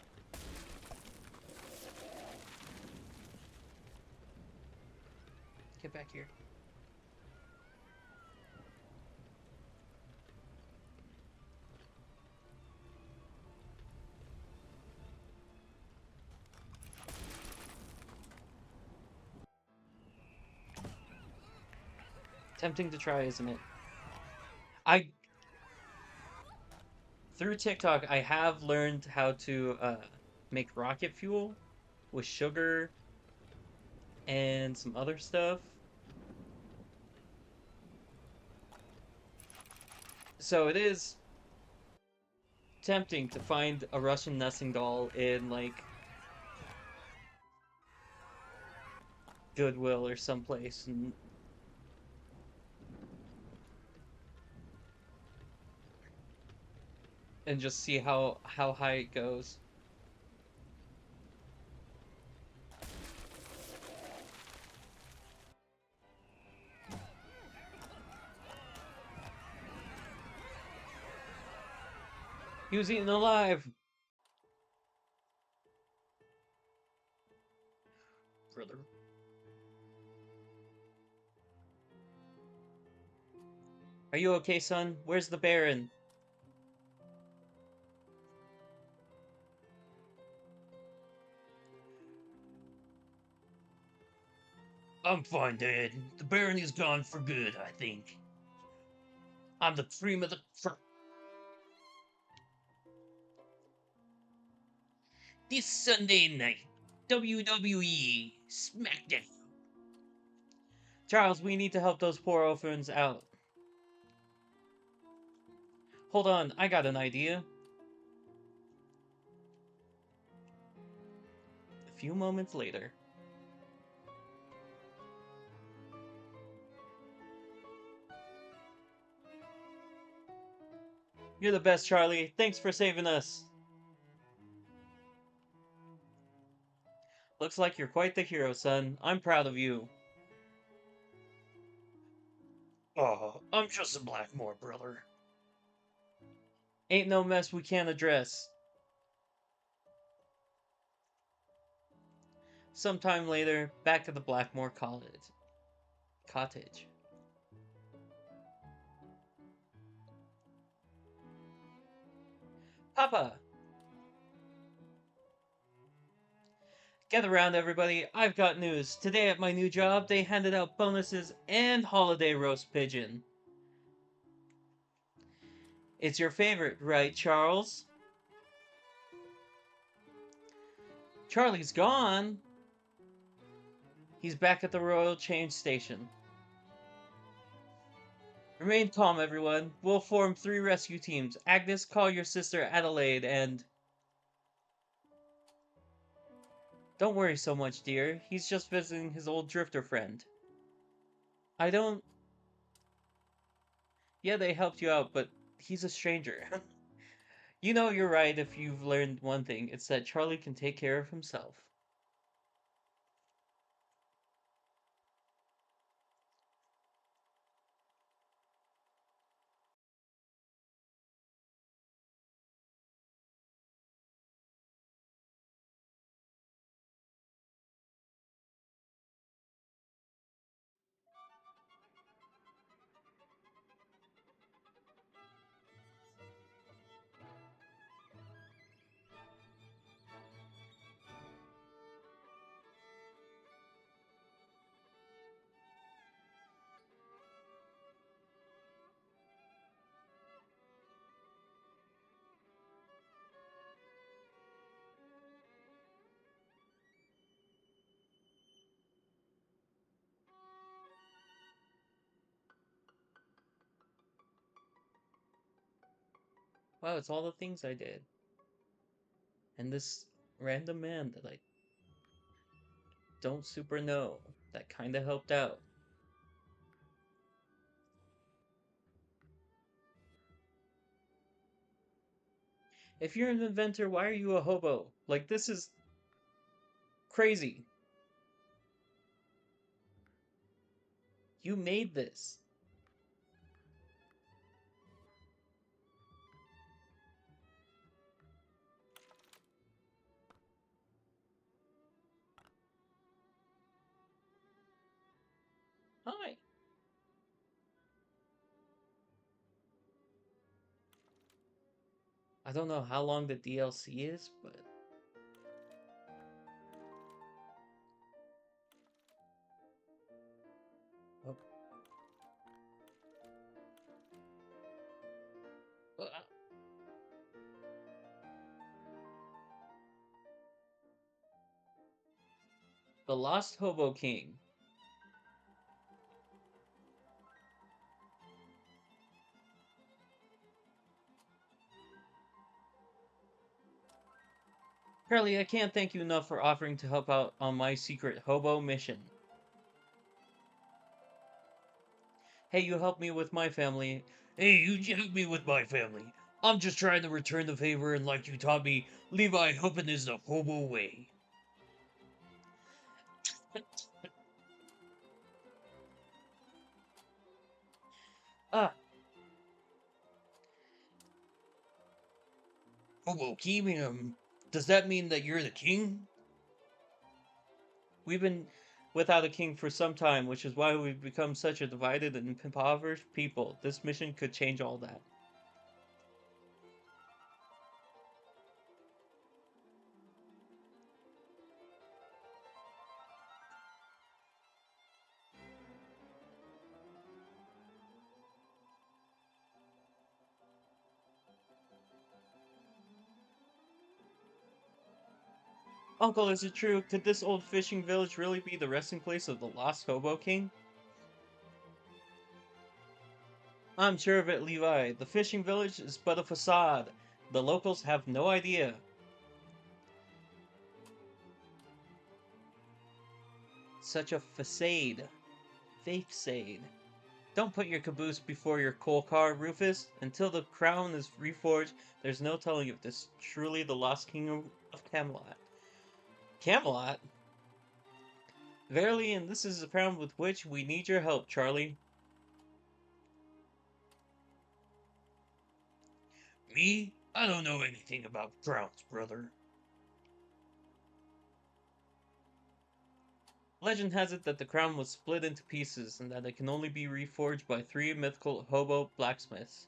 Get back here. Tempting to try, isn't it? I Through TikTok, I have learned how to make rocket fuel with sugar and some other stuff. So it is tempting to find a Russian nesting doll in like Goodwill or someplace and just see how high it goes. He was eaten alive. Brother. Are you okay, son? Where's the Baron? I'm fine, Dad. The Baron is gone for good, I think. I'm the cream of the crop. This Sunday night, WWE SmackDown. Charles, we need to help those poor orphans out. Hold on, I got an idea. A few moments later. You're the best, Charlie. Thanks for saving us. Looks like you're quite the hero, son. I'm proud of you. Oh, I'm just a Blackmore brother. Ain't no mess we can't address. Sometime later, back at the Blackmore College. Cottage. Papa! Gather around, everybody. I've got news. Today at my new job, they handed out bonuses and holiday roast pigeon. It's your favorite, right, Charles? Charlie's gone. He's back at the Royal Change Station. Remain calm, everyone. We'll form 3 rescue teams. Agnes, call your sister Adelaide and... Don't worry so much, dear. He's just visiting his old drifter friend. I don't... Yeah, they helped you out, but he's a stranger. You know you're right if you've learned one thing. It's that Charlie can take care of himself. Wow, it's all the things I did. And this random man that I don't super know that kinda helped out. If you're an inventor, why are you a hobo? Like, this is crazy. You made this. Hi. I don't know how long the DLC is, but oh, uh, the Lost Hobo King. Charlie, I can't thank you enough for offering to help out on my secret hobo mission. Hey, you helped me with my family. Hey, you help me with my family. I'm just trying to return the favor, and like you taught me, Levi helping is the hobo way. Ah, Hobo king, does that mean that you're the king? we've been without a king for some time, which is why we've become such a divided and impoverished people. This mission could change all that. Uncle, is it true? Could this old fishing village really be the resting place of the lost Hobo King? I'm sure of it, Levi. The fishing village is but a facade. The locals have no idea. Such a facade. Facade. Don't put your caboose before your coal car, Rufus. Until the crown is reforged, there's no telling if this is truly the lost king of Camelot. Camelot? Verily, and this is the crown with which we need your help, Charlie. Me? I don't know anything about crowns, brother. Legend has it that the crown was split into pieces and that it can only be reforged by three mythical hobo blacksmiths.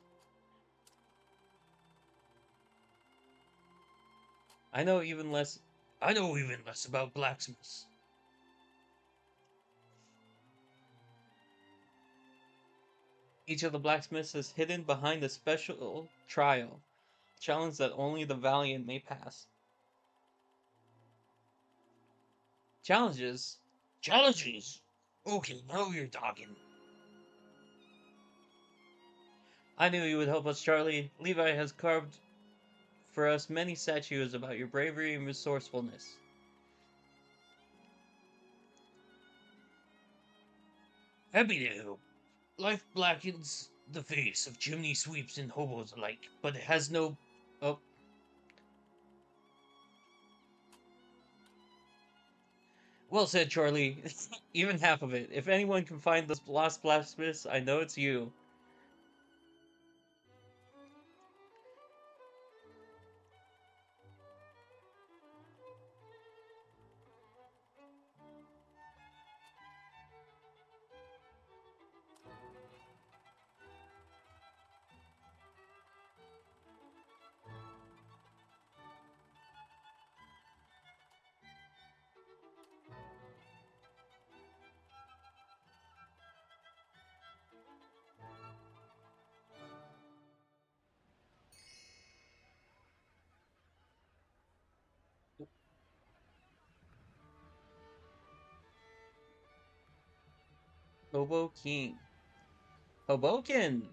I know even less. I know even less about blacksmiths. Each of the blacksmiths is hidden behind a special trial, challenge that only the valiant may pass. Challenges? Challenges? Okay, now you're talking. I knew you would help us, Charlie. Levi has carved for us many statues about your bravery and resourcefulness. Happy to help. Life blackens the face of chimney sweeps and hobos alike, but it has no. Oh, well said, Charlie. Even half of it. If anyone can find those lost blacksmiths, I know it's you. Hobo King. Hoboken!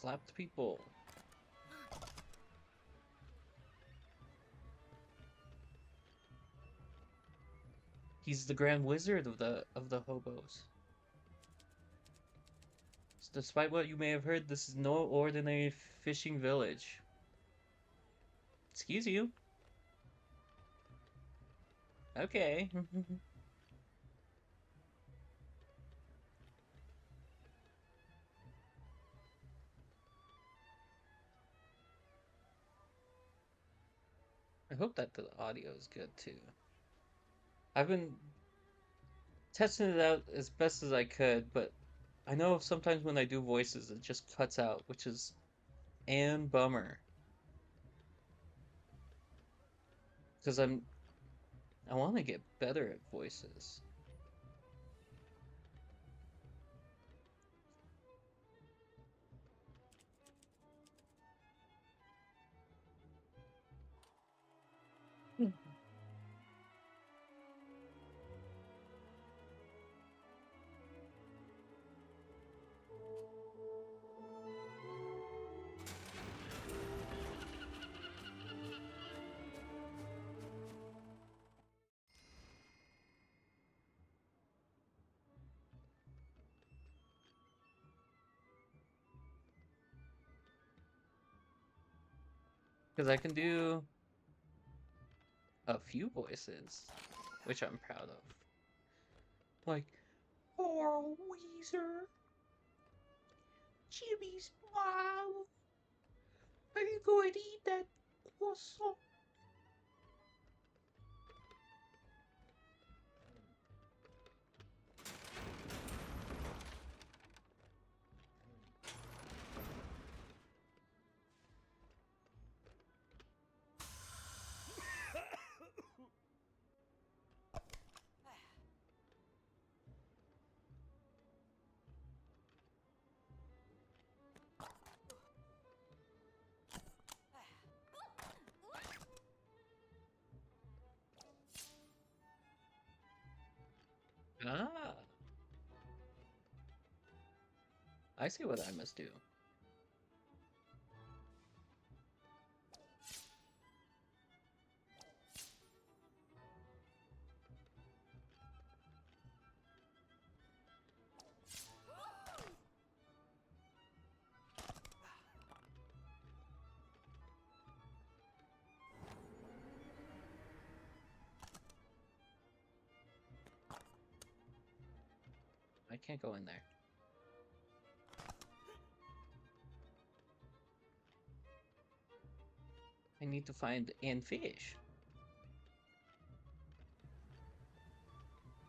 slapped people. He's the Grand Wizard of the hobos. Despite what you may have heard, this is no ordinary fishing village. Excuse you. Okay. I hope that the audio is good too. I've been testing it out as best as I could, but I know sometimes when I do voices, it just cuts out, which is an bummer. Because I want to get better at voices. Because I can do a few voices, which I'm proud of. Like, oh, Weezer, Jimmy's mom, are you going to eat that croissant? Ah, I see what I must do. I can't go in there. I need to find an fish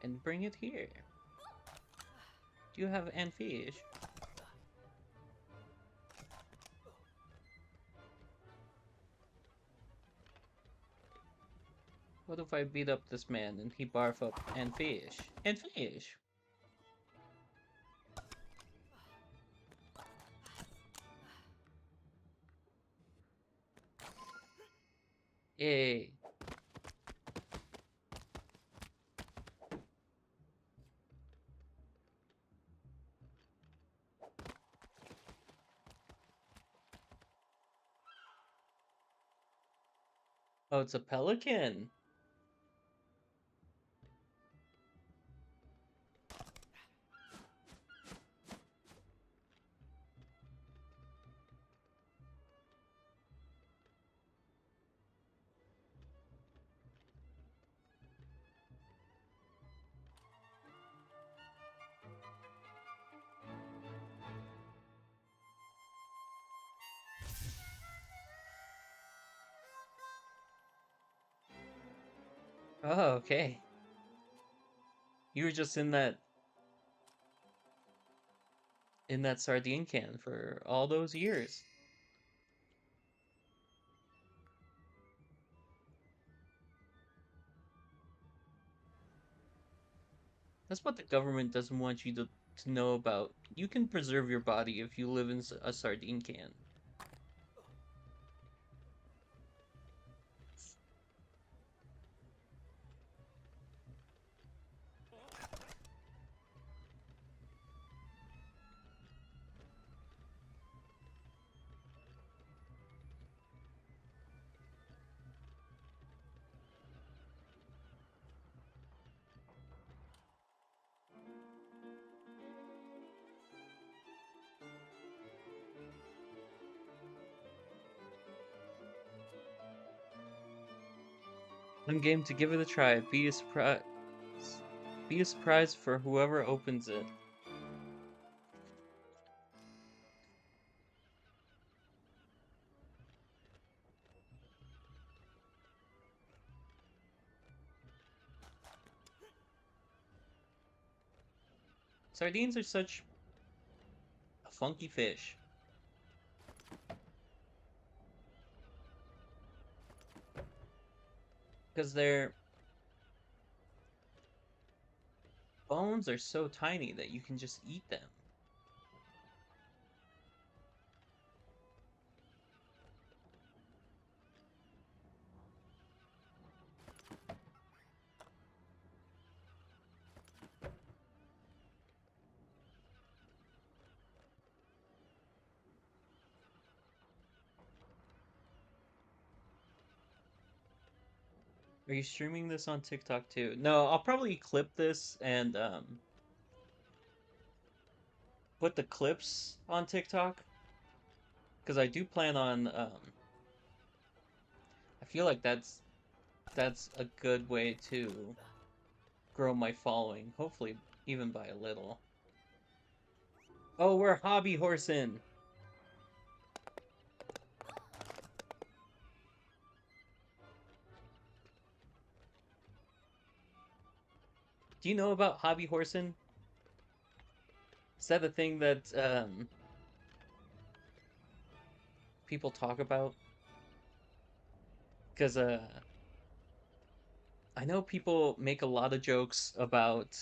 and bring it here. Do you have an fish? What if I beat up this man and he barf up and fish? And fish! Yay. Oh, it's a pelican. Oh, okay. You were just in that sardine can for all those years. That's what the government doesn't want you to know about. You can preserve your body if you live in a sardine can. I'm game to give it a try. Be a surprise for whoever opens it. Sardines are such a funky fish because their bones are so tiny that you can just eat them. Are you streaming this on TikTok too? No, I'll probably clip this and put the clips on TikTok because I do plan on I feel like that's a good way to grow my following, hopefully even by a little. Oh, we're hobby horsing. Do you know about hobby horsing? Is that a thing that people talk about? Because I know people make a lot of jokes about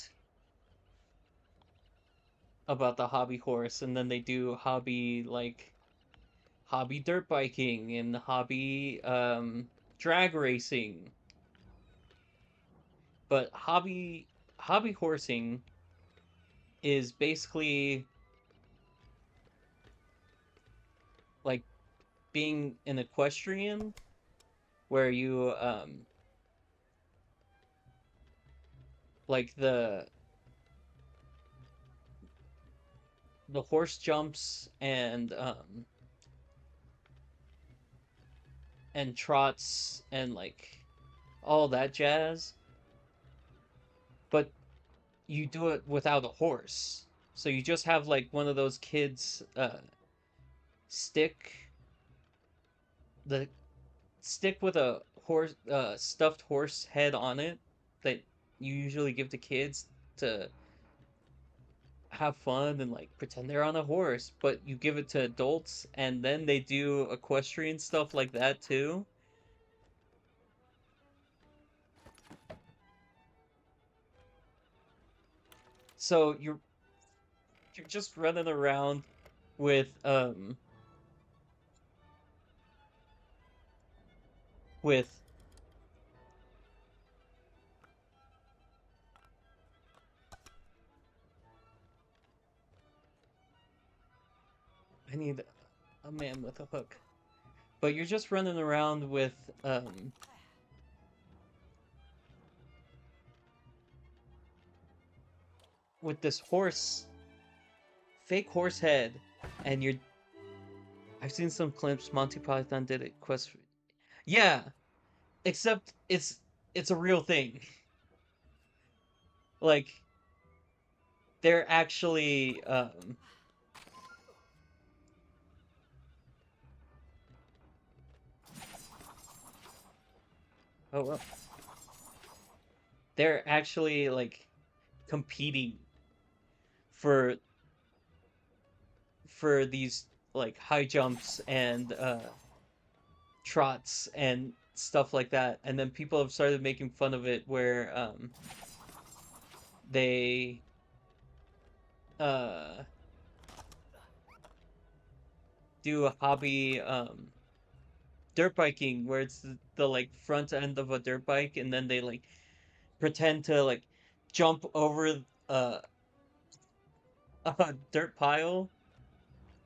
the hobby horse, and then they do hobby dirt biking and hobby drag racing. But hobby horsing is basically like being an equestrian where you like the horse jumps and trots and like all that jazz, but you do it without a horse. So you just have like one of those kids stick the stick with a horse stuffed horse head on it that you usually give to kids to have fun and like pretend they're on a horse, but you give it to adults and then they do equestrian stuff like that too. So you're just running around with with I need a man with a hook. But you're just running around with this fake horse head, and you're I've seen some clips. Monty Python did it. Yeah, except it's a real thing. Like they're actually oh well, they're actually like competing for these like high jumps and trots and stuff like that. And then people have started making fun of it where they uh do a hobby dirt biking where it's the like front end of a dirt bike and then they like pretend to like jump over uh, a dirt pile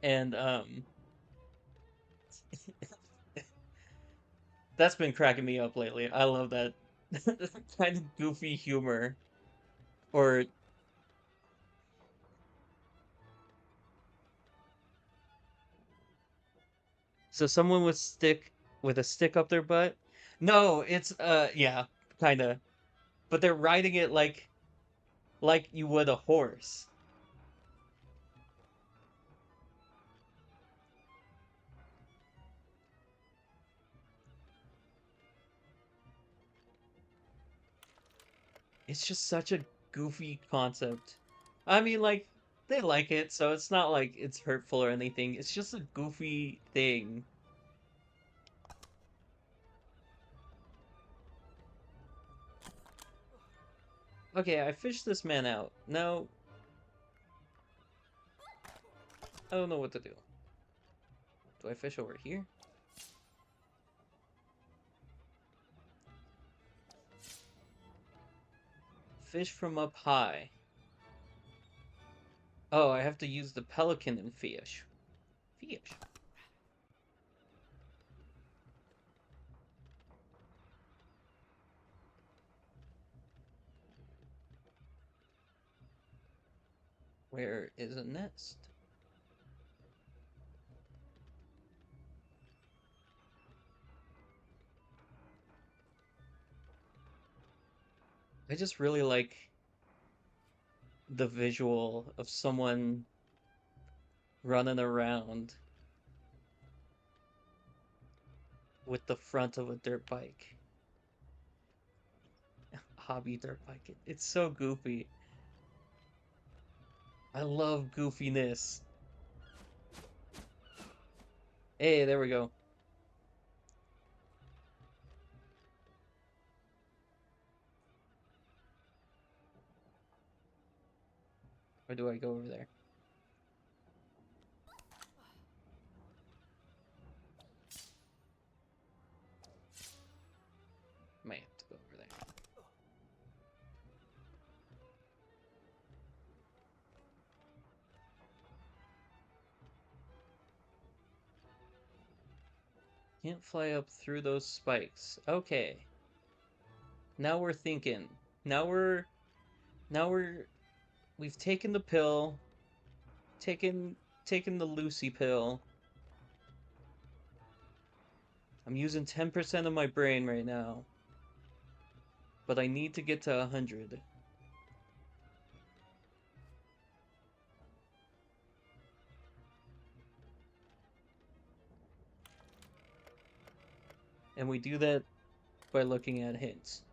and that's been cracking me up lately. I love that kind of goofy humor. Or so someone with a stick up their butt. No, it's yeah, kind of. But they're riding it like you would a horse. It's just such a goofy concept. I mean, like they like it, so it's not like it's hurtful or anything. It's just a goofy thing. Okay, I fished this man out. Now, I don't know what to do. Do I fish over here? Fish from up high. Oh, I have to use the pelican and fish. Fish. Where is a nest? I just really like the visual of someone running around with the front of a dirt bike. Hobby dirt bike. It's so goofy. I love goofiness. Hey, there we go. Or do I go over there? Might have to go over there. Can't fly up through those spikes. Okay. Now we're thinking. Now we're now we've taken the pill, taken taken the Lucy pill. I'm using 10% of my brain right now, but I need to get to 100. And we do that by looking at hints.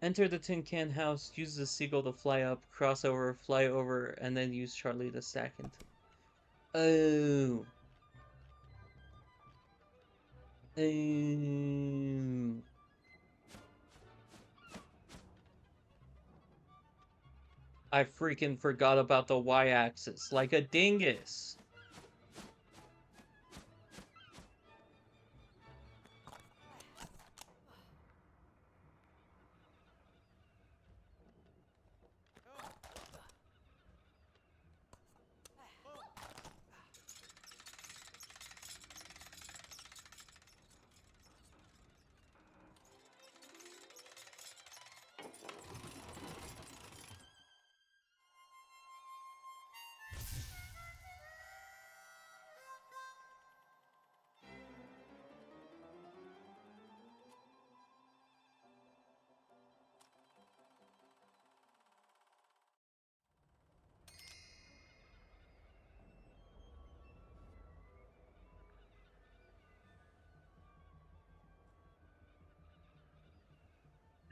Enter the tin can house, use the seagull to fly up, cross over, fly over, and then use Charlie to stack into. Oh. Um, I freaking forgot about the y-axis, like a dingus.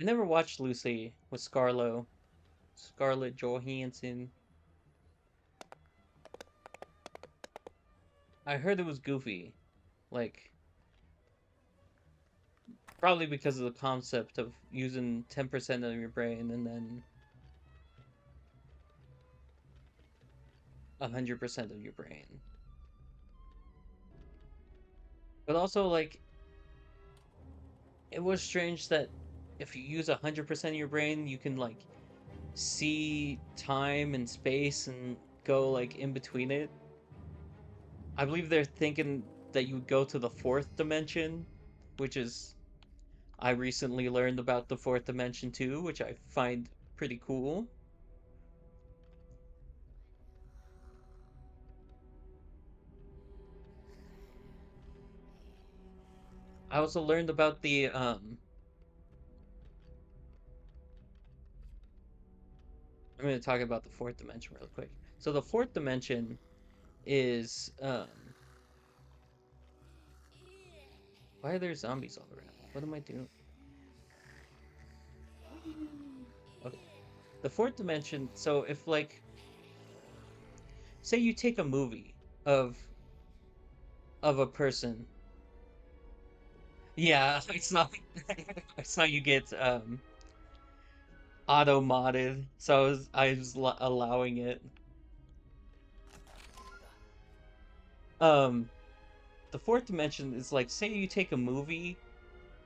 I never watched Lucy with Scarlett Johansson. I heard it was goofy, like probably because of the concept of using 10% of your brain and then 100% of your brain. But also, like, it was strange that if you use 100% of your brain, you can, like, see time and space and go, like, in between it. I believe they're thinking that you would go to the fourth dimension, which is. I recently learned about the fourth dimension too, which I find pretty cool. I also learned about the I'm going to talk about the fourth dimension real quick. So the fourth dimension is why are there zombies all around? What am I doing? Okay. The fourth dimension, so if like say you take a movie of a person. Yeah, it's not you get auto modded. So I was allowing it. Um the fourth dimension is like say you take a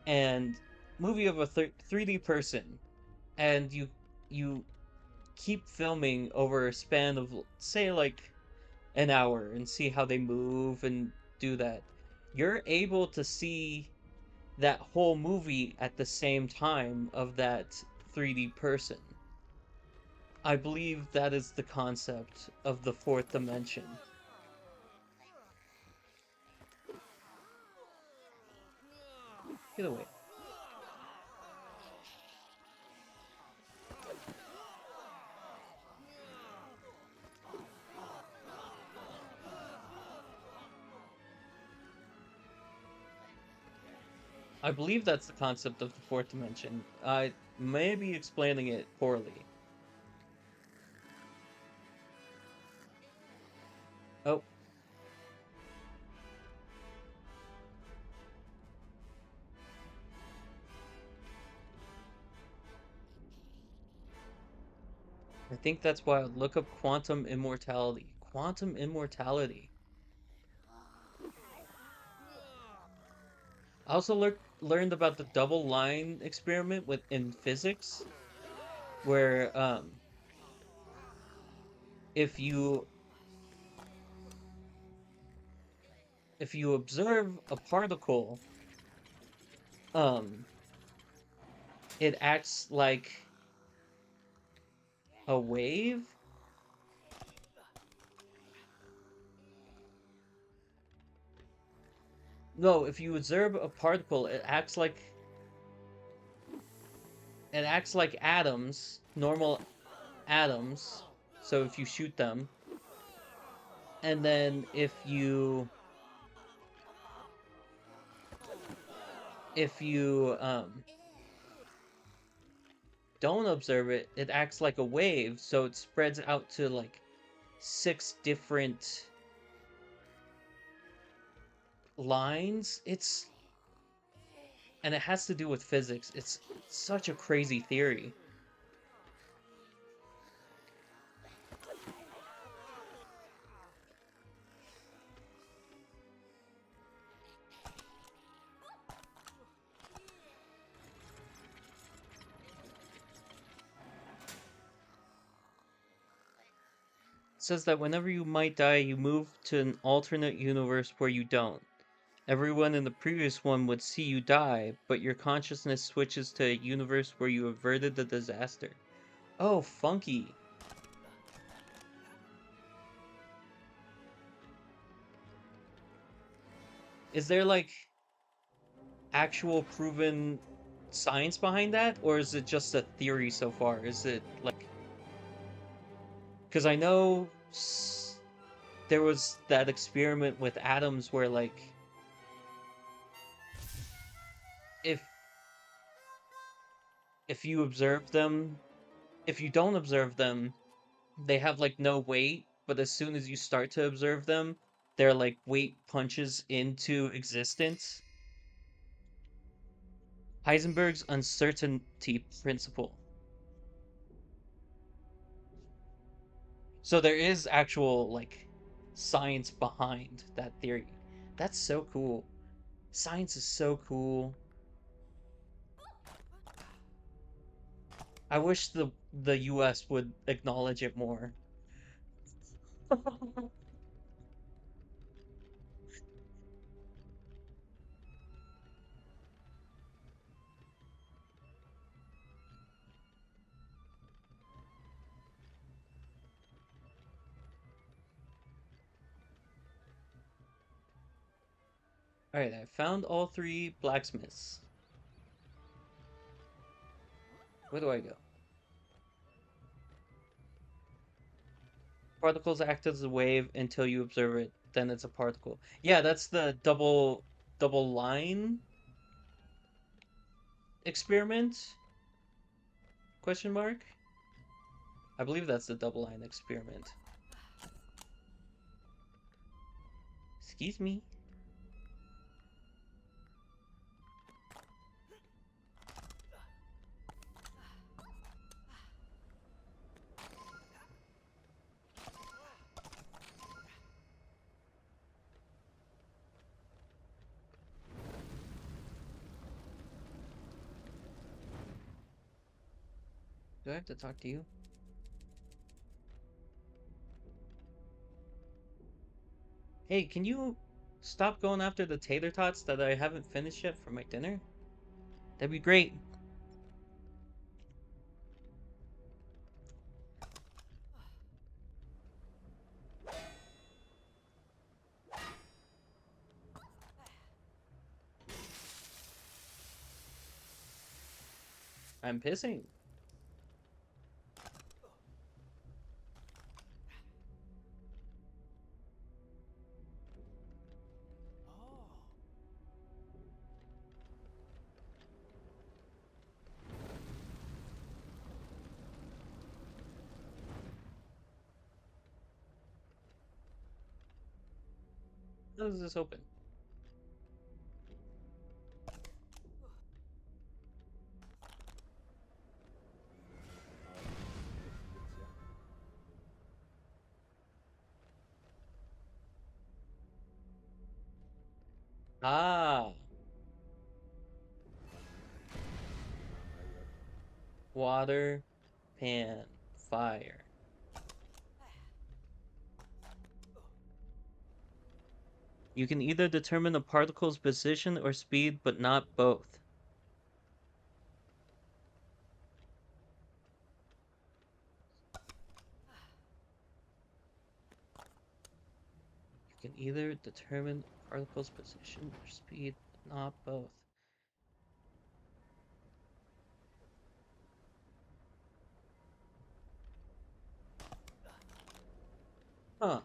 and movie of a 3D person and you keep filming over a span of say like an hour and see how they move and do that. You're able to see that whole movie at the same time of that 3D person. I believe that is the concept of the fourth dimension. Get away. I believe that's the concept of the fourth dimension. I may be explaining it poorly. Oh, I think that's why I look up quantum immortality. Quantum immortality. I also learned about the double line experiment with in physics, where if you if you observe a particle, um, it acts like a wave. No, if you observe a particle, it acts like atoms, normal atoms. So if you shoot them, and then if you don't observe it, it acts like a wave, so it spreads out to like six different lines. It's and it has to do with physics. It's such a crazy theory. It says that whenever you might die, you move to an alternate universe where you don't. Everyone in the previous one would see you die, but your consciousness switches to a universe where you averted the disaster. Oh, funky. Is there like actual proven science behind that, or is it just a theory so far? Is it like because I know there was that experiment with atoms where like if if you observe them, if you don't observe them, they have like no weight, but as soon as you start to observe them, their like weight punches into existence. Heisenberg's uncertainty principle. So there is actual like science behind that theory. That's so cool. Science is so cool. I wish the US would acknowledge it more. Alright, I found all three blacksmiths. Where do I go? Particles act as a wave until you observe it, then it's a particle. Yeah, that's the double line experiment? Question mark? I believe that's the double line experiment. Excuse me. Do I have to talk to you? Hey, can you stop going after the tater tots that I haven't finished yet for my dinner? That'd be great. I'm pissing. How does this open? Ah, water, pan, fire. You can either determine a particle's position or speed, but not both. You can either determine a particle's position or speed, but not both. Huh.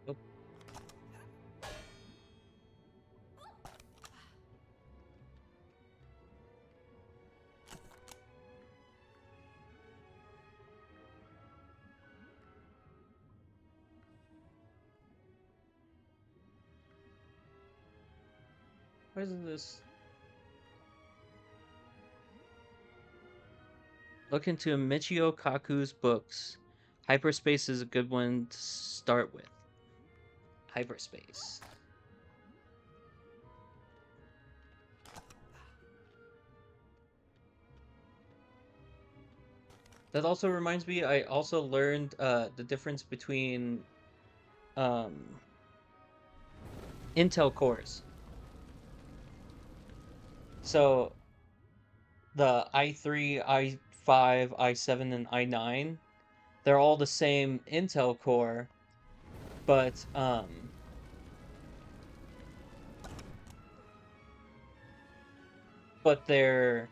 Oh, why isn't this? Look into Michio Kaku's books. Hyperspace is a good one to start with. Hyperspace. That also reminds me, I also learned the difference between um, Intel cores. So the i3, i5, i7, and i9, they're all the same Intel core, but but they're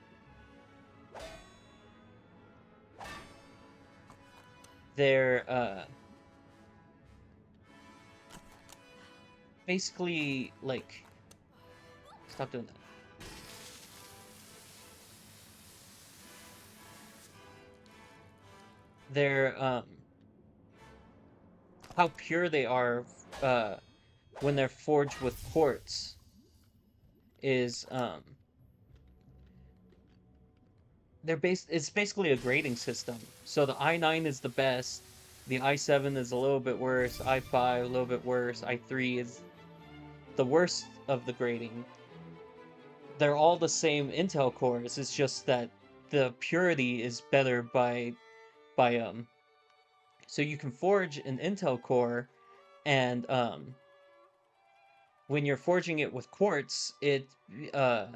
basically like, stop doing that. They're how pure they are uh when they're forged with quartz is it's basically a grading system. So the i9 is the best, The i7 is a little bit worse, i5 a little bit worse, i3 is the worst of the grading. They're all the same Intel cores. It's just that the purity is better by. So you can forge an Intel core, and when you're forging it with quartz, uh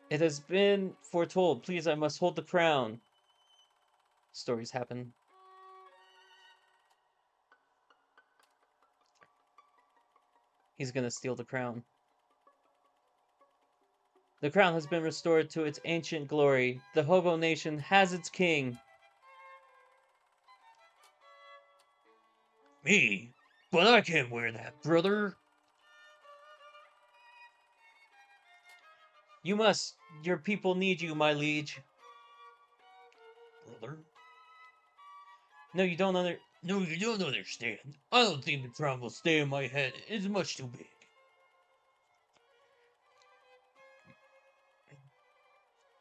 it has been foretold. Please, I must hold the crown. Stories happen. He's gonna steal the crown. The crown has been restored to its ancient glory. The Hobo Nation has its king. Me? But I can't wear that, brother. You must. Your people need you, my liege. Brother? No, you don't under. No, you don't understand. I don't think the crown will stay in my head. It's much too big.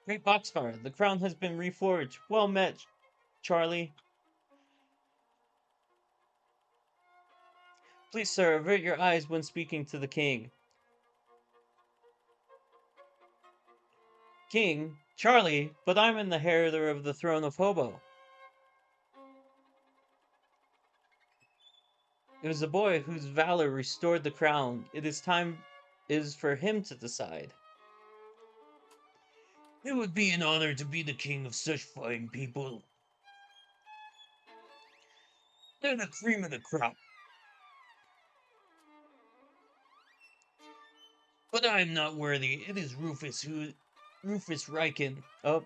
Great boxcar. The crown has been reforged. Well met, Charlie. Please, sir, avert your eyes when speaking to the king. King? Charlie, but I'm an inheritor of the throne of Hobo. It was the boy whose valor restored the crown. It is for him to decide. It would be an honor to be the king of such fine people. They're the cream of the crop. But I am not worthy. It is Rufus Riken. Oh,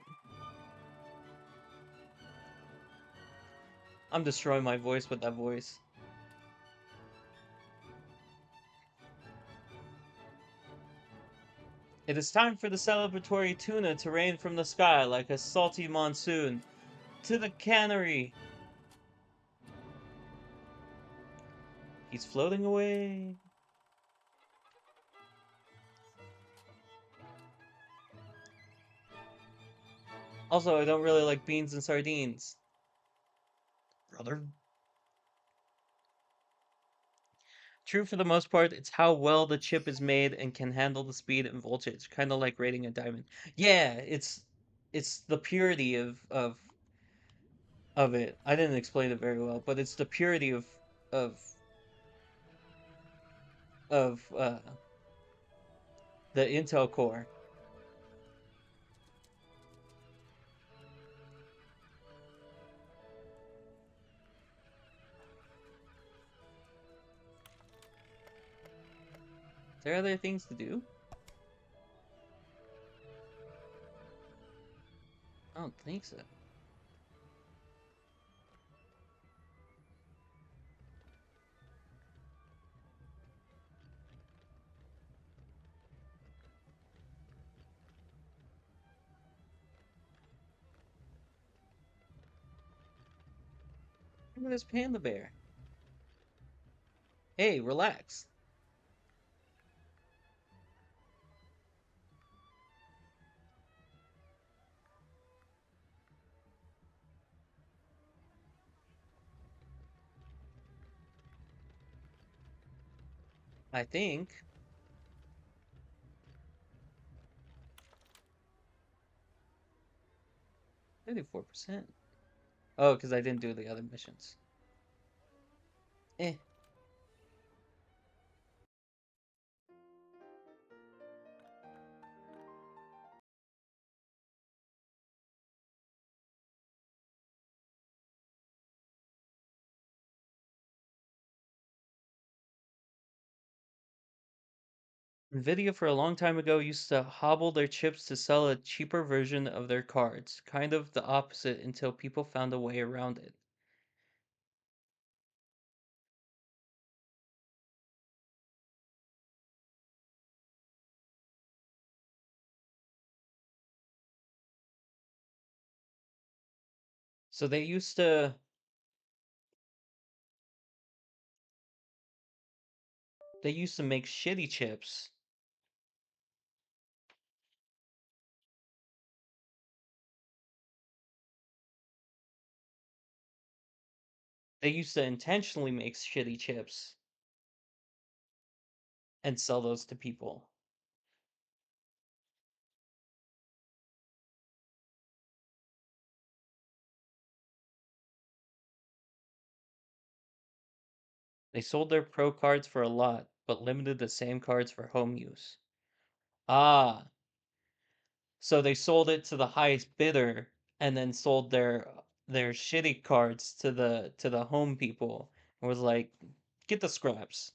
I'm destroying my voice with that voice. It is time for the celebratory tuna to rain from the sky like a salty monsoon. To the cannery! He's floating away. Also, I don't really like beans and sardines. Brother? True for the most part, it's how well the chip is made and can handle the speed and voltage, kind of like rating a diamond. Yeah, it's the purity of it. I didn't explain it very well, but it's the purity of of the Intel core. Is there other things to do? I don't think so. Look at this panda bear. Hey, relax. I think 34%. Oh, because I didn't do the other missions. Eh. Nvidia for a long time ago used to hobble their chips to sell a cheaper version of their cards, kind of the opposite until people found a way around it. So they used to make shitty chips. They used to intentionally make shitty chips and sell those to people. They sold their pro cards for a lot, but limited the same cards for home use. Ah, so they sold it to the highest bidder and then sold their shitty cards to the home people and was like, get the scraps.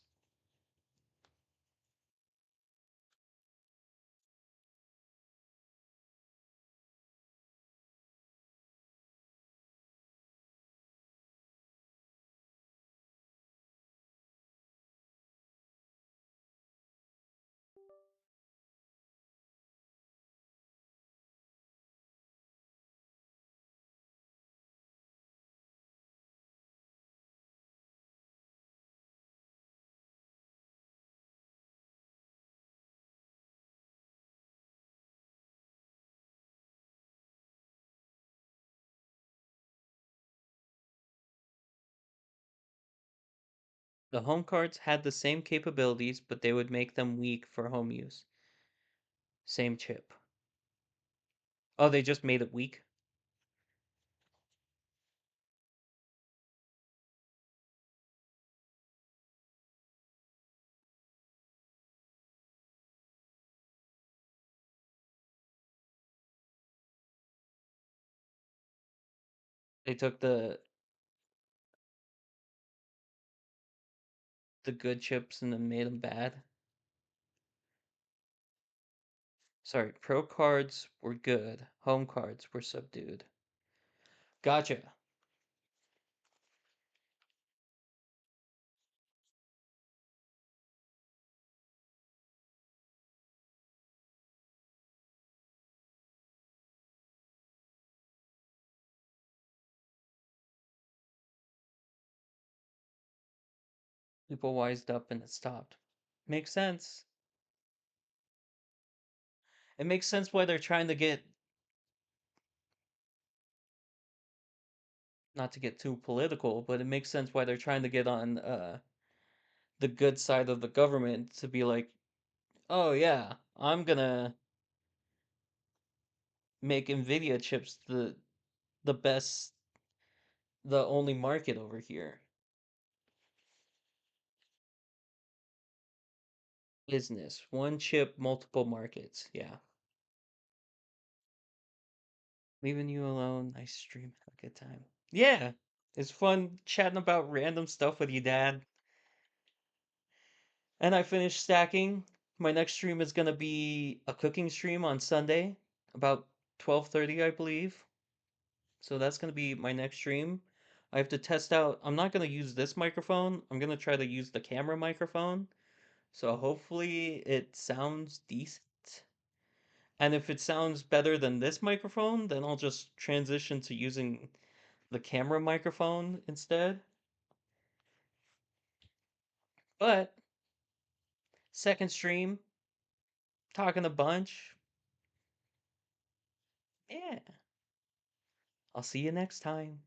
The home cards had the same capabilities, but they would make them weak for home use. Same chip. Oh, they just made it weak? They took the good chips and then made them bad. Sorry, pro cards were good. Home cards were subdued. Gotcha. People wised up and it stopped. Makes sense. It makes sense why they're trying to get, not to get too political, but it makes sense why they're trying to get on the good side of the government to be like, oh yeah, I'm gonna make Nvidia chips the best, the only market over here. Business, one chip, multiple markets. Yeah. Leaving you alone. Nice stream. Have a good time. Yeah. It's fun chatting about random stuff with you, Dad. And I finished stacking. My next stream is gonna be a cooking stream on Sunday, about 12:30, I believe. So that's gonna be my next stream. I have to test out. I'm not gonna use this microphone. I'm gonna try to use the camera microphone. So hopefully it sounds decent. And if it sounds better than this microphone, then I'll just transition to using the camera microphone instead. But second stream, talking a bunch. Yeah. I'll see you next time.